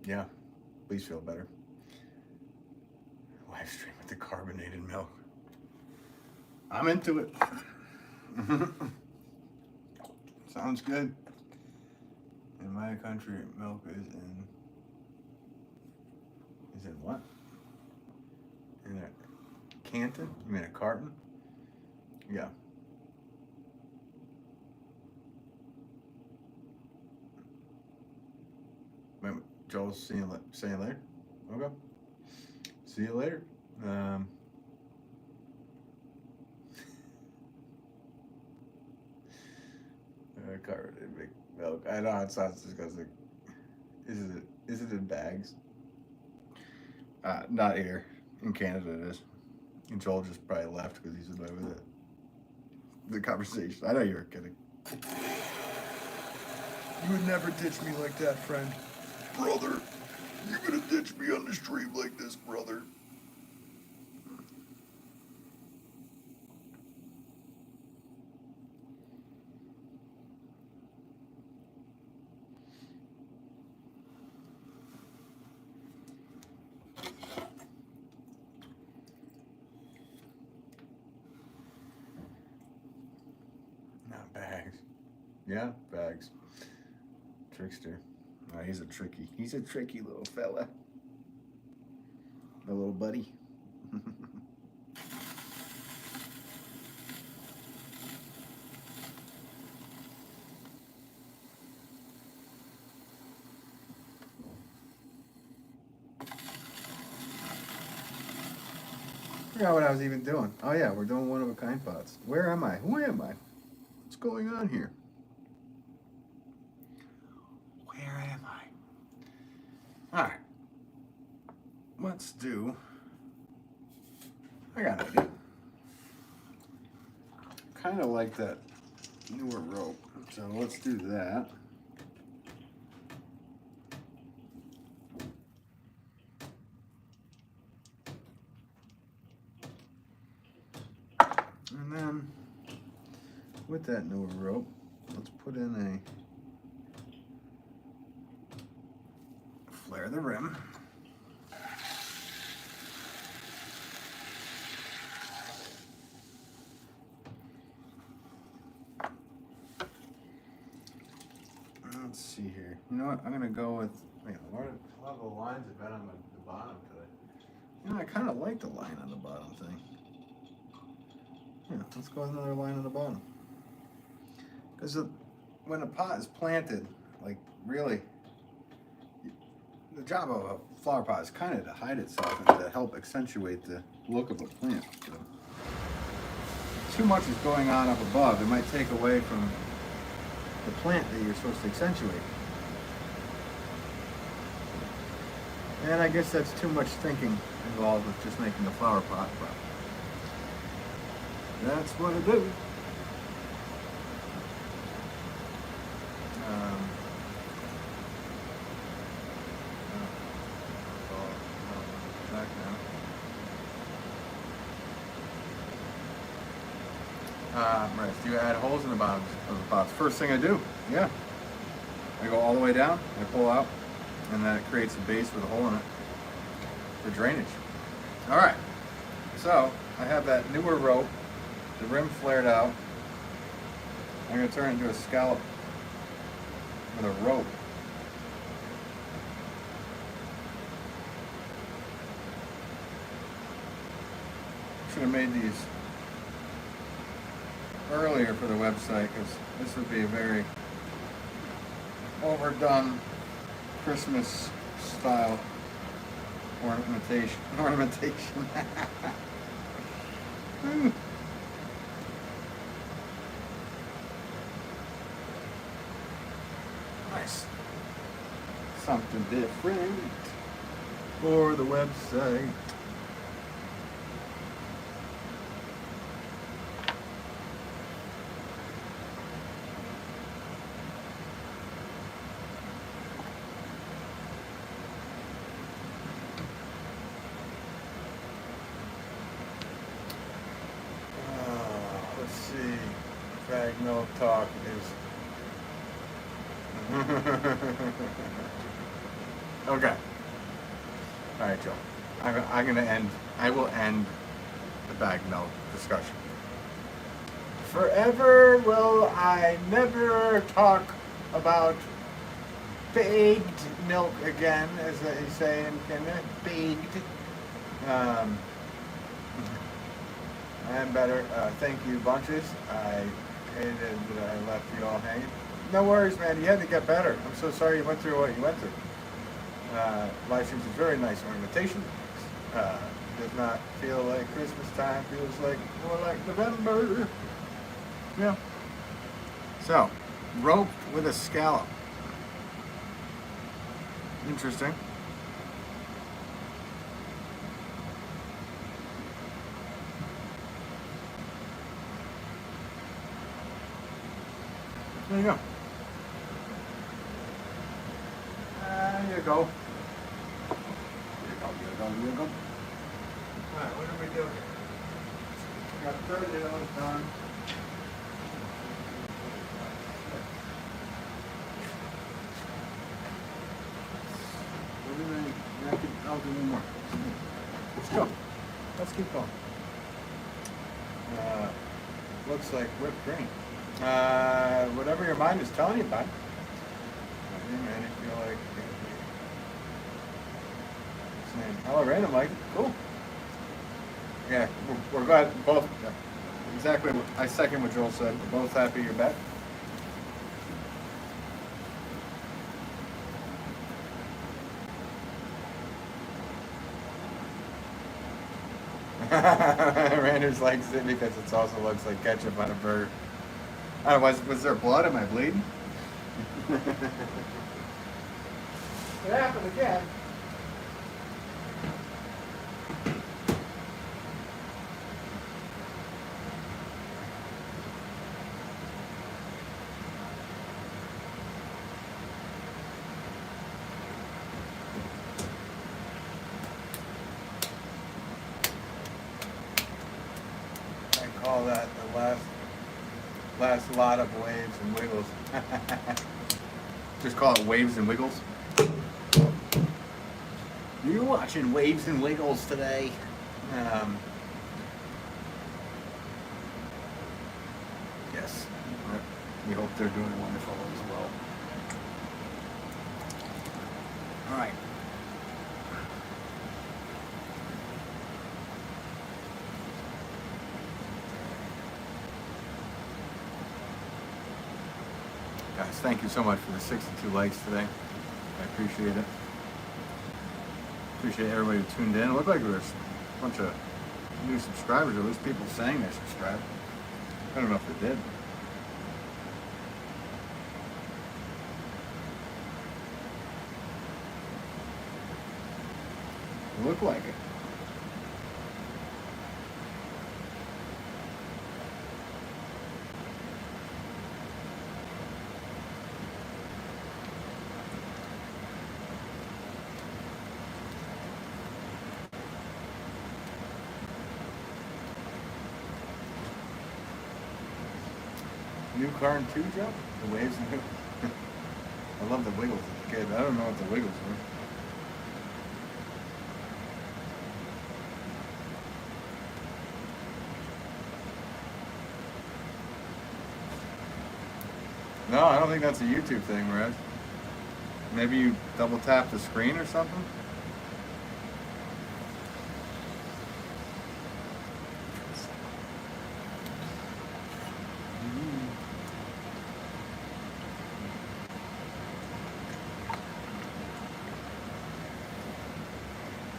Yeah, please feel better. Live stream with the carbonated milk. I'm into it. Sounds good. In my country, milk is in what? In a canton? You mean a carton? Yeah. Wait, Joel's see you later? Okay. See you later. Carbonated big milk. I know it sounds disgusting. Is it in bags? Not here. In Canada it is. And Joel just probably left because he's annoyed with it. The conversation. I know you were kidding. You would never ditch me like that, friend. Brother, you're gonna ditch me on the stream like this, brother. Not bags. Yeah, bags. Trickster. Oh, he's a tricky little fella. My little buddy. I forgot what I was even doing. Oh yeah, we're doing one of a kind pots. Where am I? Who am I? What's going on here? Where am I? Alright. Let's do. I got an idea. Kind of like that newer rope. So let's do that. And then with that newer rope, let's put in a flare the rim. Let's see here. You know what? I'm gonna go with. Wait, a lot of the lines have been on the bottom today. You know, I kind of like the line on the bottom thing. Yeah, let's go with another line on the bottom. Because when a pot is planted, like really, the job of a flower pot is kind of to hide itself and to help accentuate the look of a plant. So, too much is going on up above. It might take away from the plant that you're supposed to accentuate. And I guess that's too much thinking involved with just making a flower pot, but that's what I do. Back now. Right, do you add holes in the bottom of the pots? First thing I do, yeah. I go all the way down, I pull out, and then it creates a base with a hole in it for drainage. All right, so I have that newer rope, the rim flared out. I'm gonna turn it into a scallop with a rope. Should have made these earlier for the website, because this would be a very overdone Christmas style ornamentation. Nice. Something different for the website. Let's see. Fag no talk is. Okay. All right, Joe. I'm gonna end. I will end the bag milk discussion. Forever will I never talk about baked milk again, as they say in Canada. Baked. I'm better. Thank you, bunches. I hated that I left you all hanging. No worries, man. You had to get better. I'm so sorry you went through what you went through. Live streams is very nice ornamentation. Does not feel like Christmas time. Feels like more like November. Yeah. So, rope with a scallop. Interesting. There you go. There you go. There you go. Alright, what are we doing? Got 30 of those done. I'll do one more. Let's go. Let's keep going. Looks like whipped cream. Whatever your mind is telling you, bud. Man, you feel like hello, random, like cool. Yeah, we're glad both. Exactly. I second what Joel said. We're both happy you're back. Randers likes it because it also looks like ketchup on a burger. Was there blood? Am I bleeding? It happened again. call that the last lot of waves and wiggles. Just call it waves and wiggles. You're watching Waves and Wiggles today. Yes, we hope they're doing wonderful as well. All right. Guys, thank you so much for the 62 likes today. I appreciate it. Appreciate everybody who tuned in. It looked like there was a bunch of new subscribers, or at least people saying they subscribed. I don't know if they did. It looked like it. New car too, Joe? The waves and wiggles. I love the wiggles as a kid. I don't know what the wiggles were. No, I don't think that's a YouTube thing, Red. Maybe you double tap the screen or something?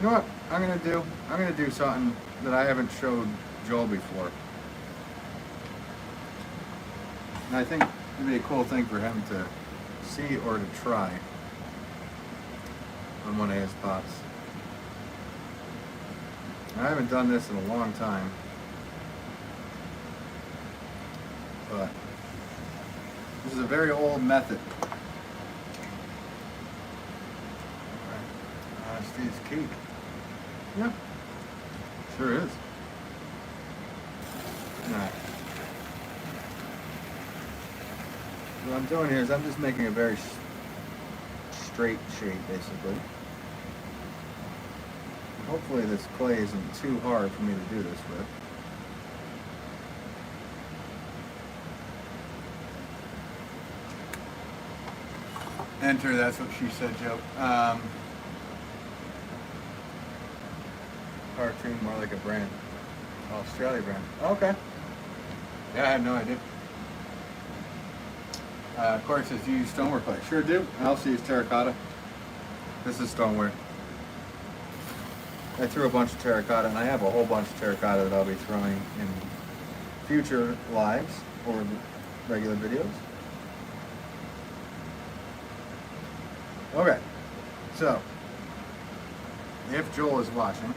You know what I'm gonna do? I'm gonna do something that I haven't showed Joel before. And I think it'd be a cool thing for him to see or to try on one of his pots. I haven't done this in a long time, but this is a very old method. Honesty is key. Yeah, sure is. Alright. What I'm doing here is I'm just making a very straight shape, basically. Hopefully this clay isn't too hard for me to do this with. Enter, that's what she said, Joe. Cartoon, more like a brand. Australia brand. Okay. Yeah, I had no idea. Of course, if you use stoneware clay. Sure do. I also use terracotta. This is stoneware. I threw a bunch of terracotta, and I have a whole bunch of terracotta that I'll be throwing in future lives or regular videos. Okay, so if Joel is watching,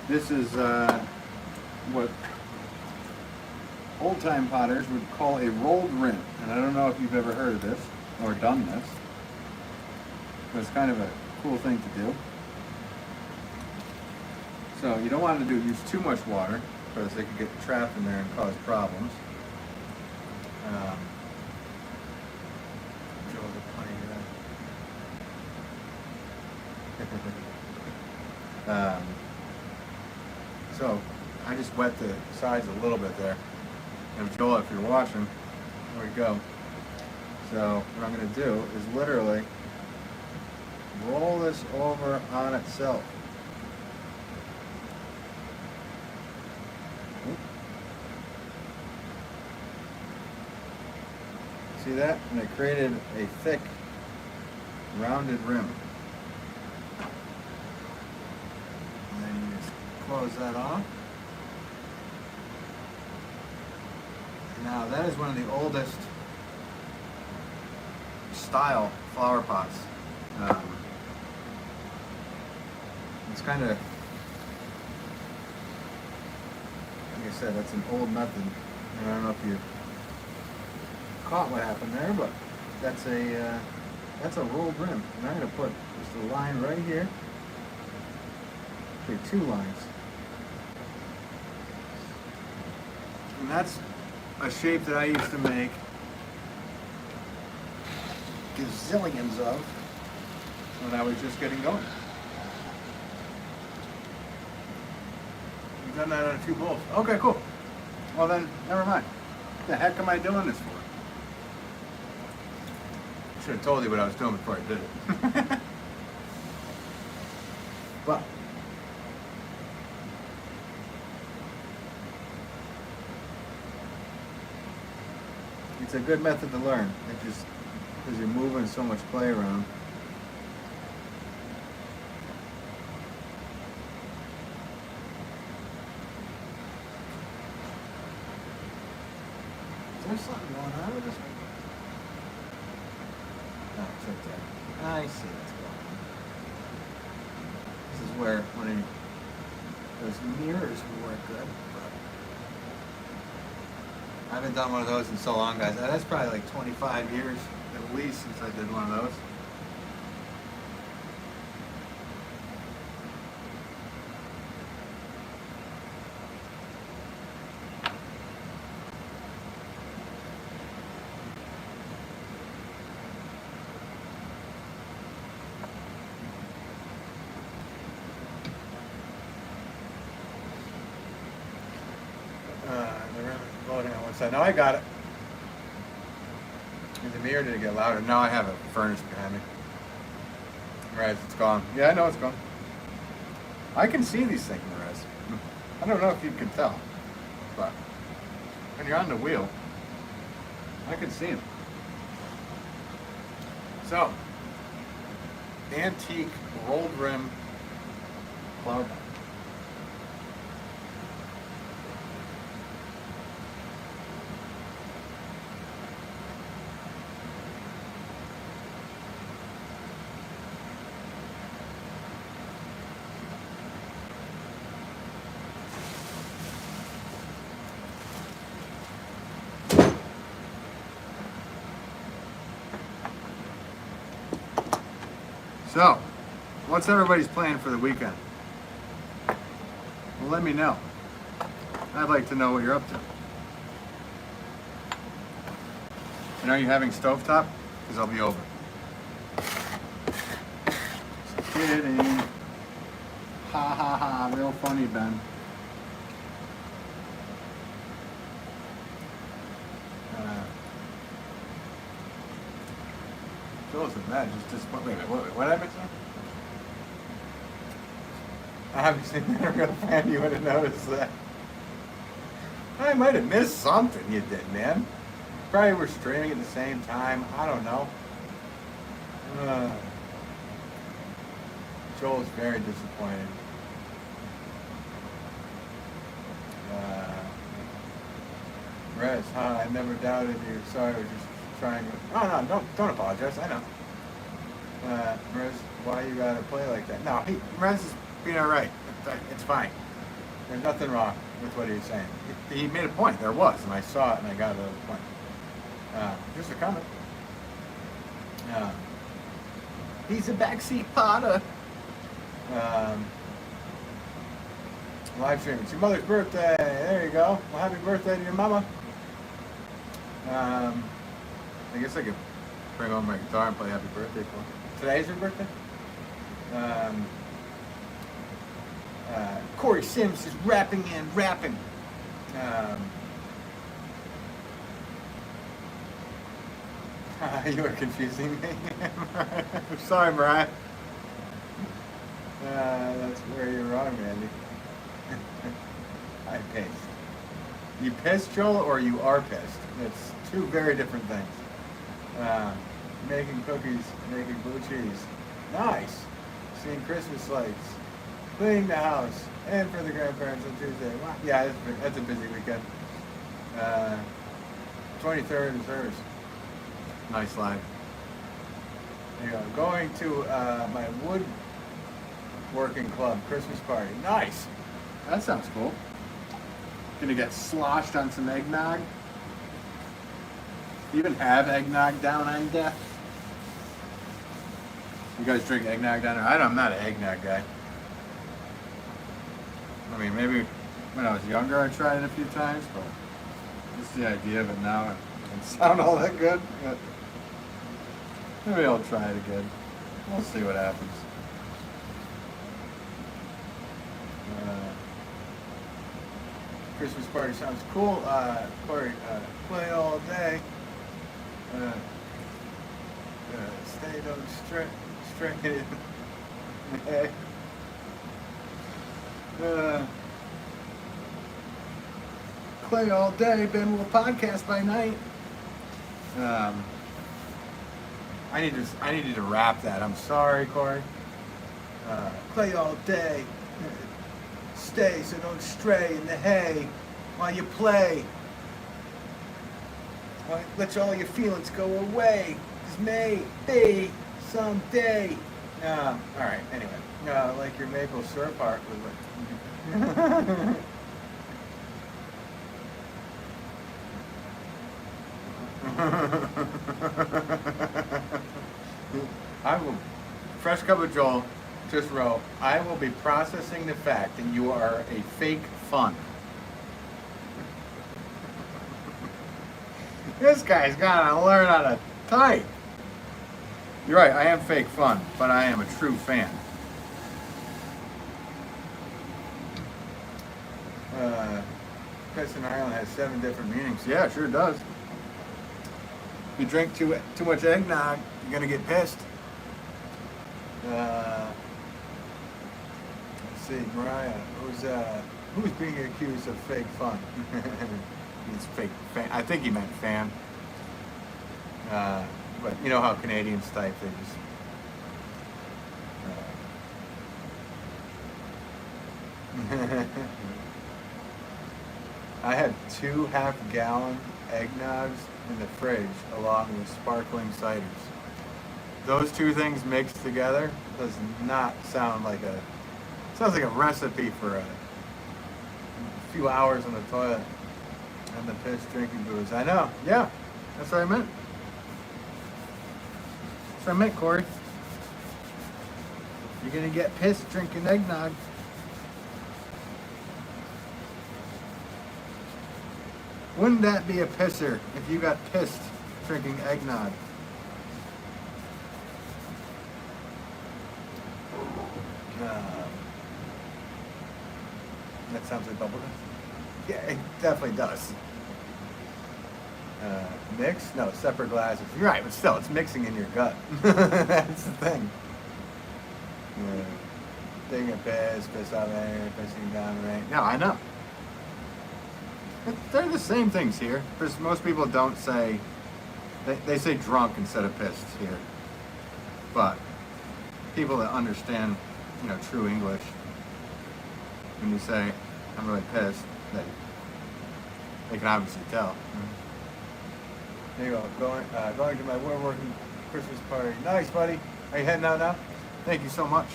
this is what old-time potters would call a rolled rim. And I don't know if you've ever heard of this or done this, but it's kind of a cool thing to do. So you don't want to use too much water because they could get trapped in there and cause problems. Joel's playing that. So I just wet the sides a little bit there. And Joel, if you're watching, there we go. So what I'm going to do is literally roll this over on itself. See that? And it created a thick, rounded rim. And then you just close that off. Now that is one of the oldest style flower pots. It's kind of, like I said, that's an old method. And I don't know if you caught what happened there, but that's a rolled rim. And I'm going to put just a line right here. Okay, 2 lines. And that's a shape that I used to make gazillions of when I was just getting going. We've done that on a few bowls. Okay, cool. Well then, never mind. What the heck am I doing this for? I should have told you what I was doing before I did it. Well, it's a good method to learn. It just because you're moving so much clay around. Is there something going on with this one? No, it's right there. I see what's going on. This is where those mirrors would work good. I haven't done one of those in so long, guys. That's probably like 25 years at least since I did one of those. The rim is loading on one side. Now I got it. The mirror didn't get louder. Now I have a furnace behind me. Right, it's gone. Yeah, I know it's gone. I can see these things, Rez. I don't know if you can tell, but when you're on the wheel, I can see them. So, antique rolled rim flower pot. So, what's everybody's plan for the weekend? Well, let me know. I'd like to know what you're up to. And are you having stovetop? Because I'll be over. Just kidding. Ha ha ha, real funny, Ben. Phil's mad, just disappointed. Wait, what happened to him? Obviously, not a real fan, you would have noticed that. I might have missed something you did, man. Probably were streaming at the same time. I don't know. Joel's very disappointed. Rez, I never doubted you. Sorry, I was just trying. No, don't apologize. I know. Rez, why you gotta play like that? No, Rez is being all right. It's fine. There's nothing wrong with what he's saying. He made a point. There was, and I saw it, and I got the point. Just a comment. He's a backseat Potter. Live stream. It's your mother's birthday. There you go. Well, happy birthday to your mama. I guess I could bring home my guitar and play happy birthday for her. Today's her birthday? Corey Sims is rapping. You are confusing me. I'm sorry, Mariah. That's where you're wrong, Andy. I pissed. You pissed, Joel, or you are pissed? It's two very different things. Making cookies, making blue cheese. Nice. Seeing Christmas lights. Cleaning the house. And for the grandparents on Tuesday. Wow. Yeah, that's a busy weekend. 23rd is hers. Nice line. There you go. Going to my woodworking club Christmas party. Nice. That sounds cool. Gonna get sloshed on some eggnog. You even have eggnog down on death? You guys drink eggnog down there? I'm not an eggnog guy. I mean, maybe when I was younger I tried it a few times, but Just the idea of it now, it doesn't sound all that good. But maybe I'll try it again. We'll see what happens. Christmas party sounds cool. Corey, play all day. Stay don't straight it. Play all day, Ben will podcast by night. I needed to wrap that. I'm sorry, Corey. Play all day. Stay so don't stray in the hay while you play. Let all your feelings go away. 'Cause maybe someday. All right. Anyway, like your maple syrup part was like. I will, fresh cup of Joel, just wrote, I will be processing the fact that you are a fake fun. This guy's gotta learn how to type. You're right, I am fake fun, but I am a true fan. Piss in Ireland has 7 different meanings. Yeah, it sure does. If you drink too much eggnog, you're gonna get pissed. Let's see, Mariah, who's being accused of fake fun? He's fake fan. I think he meant fan. But you know how Canadians type, they just I had 2 half-gallon eggnogs in the fridge along with sparkling ciders. Those 2 things mixed together does not sound like sounds like a recipe for a few hours in the toilet and the piss drinking booze. I know, yeah, that's what I meant. That's what I meant, Corey. You're gonna get pissed drinking eggnog. Wouldn't that be a pisser if you got pissed drinking eggnog? That sounds like bubblegum. Yeah, it definitely does. Mix? No, separate glasses. You're right, but still, it's mixing in your gut. That's the thing. Taking a piss out air, pissing down rain. No, I know. They're the same things here. Because most people don't say, they say drunk instead of pissed here. But people that understand, true English, when you say, I'm really pissed, they can obviously tell. There you go. Going to my working Christmas party. Nice, buddy. Are you heading out now? Thank you so much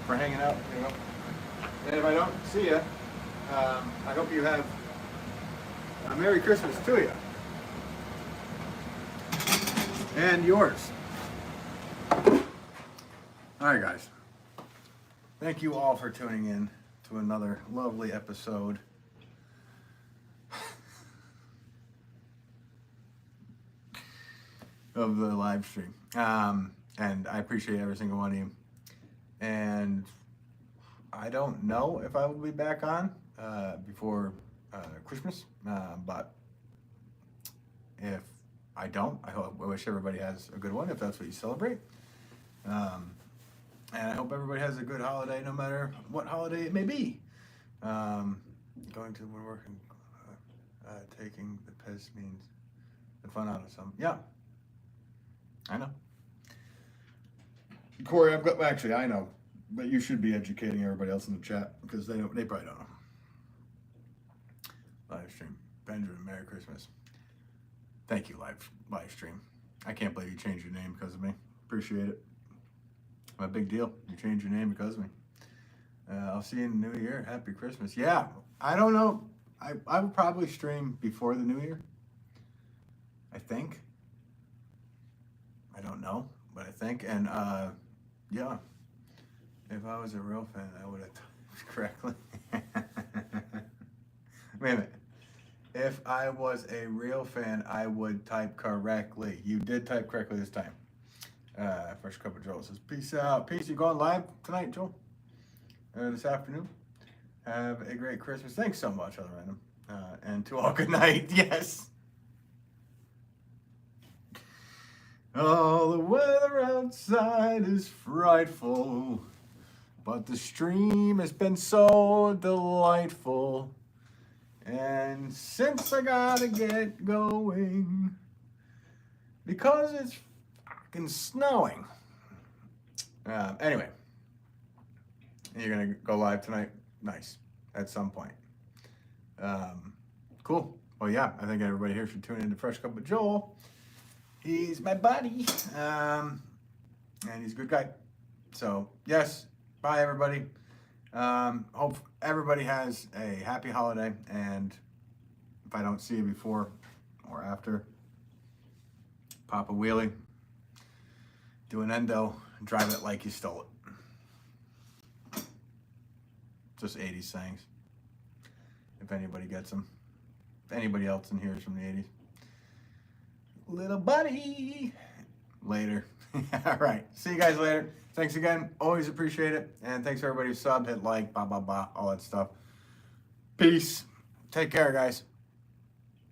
for hanging out. There you go. And if I don't see you, I hope you have a Merry Christmas to you. And yours. All right, guys. Thank you all for tuning in to another lovely episode of the live stream. And I appreciate every single one of you. And I don't know if I will be back on before Christmas, but if I don't, I wish everybody has a good one if that's what you celebrate. And I hope everybody has a good holiday, no matter what holiday it may be. Going to work and taking the piss means the fun out of some. Yeah, I know. Corey, actually, I know, but you should be educating everybody else in the chat because they probably don't know. Live stream, Benjamin, Merry Christmas. Thank you, live stream. I can't believe you changed your name because of me. Appreciate it. A big deal. You changed your name because of me. I'll see you in the new year. Happy Christmas. Yeah, I don't know. I will probably stream before the new year. I think. I don't know, but I think. And yeah, if I was a real fan, I would have typed correctly. Wait a minute. If I was a real fan, I would type correctly. You did type correctly this time. First Cup of Joel says, peace out. Peace. You going live tonight, Joel? This afternoon? Have a great Christmas. Thanks so much, Other Random. And to all, good night. Yes. Oh, the weather outside is frightful, but the stream has been so delightful. And since I gotta get going, because it's fucking snowing. Anyway, you're gonna go live tonight? Nice. At some point. Cool. Well, yeah, I think everybody here should tune into Fresh Cup of Joel. He's my buddy, and he's a good guy. So, yes, bye, everybody. Hope everybody has a happy holiday, and if I don't see you before or after, pop a wheelie, do an endo, and drive it like you stole it. Just 80s sayings, if anybody gets them. If anybody else in here is from the 80s. Little buddy. Later. All right. See you guys later. Thanks again. Always appreciate it. And thanks for everybody who subbed, hit like, blah, blah, blah, all that stuff. Peace. Take care, guys.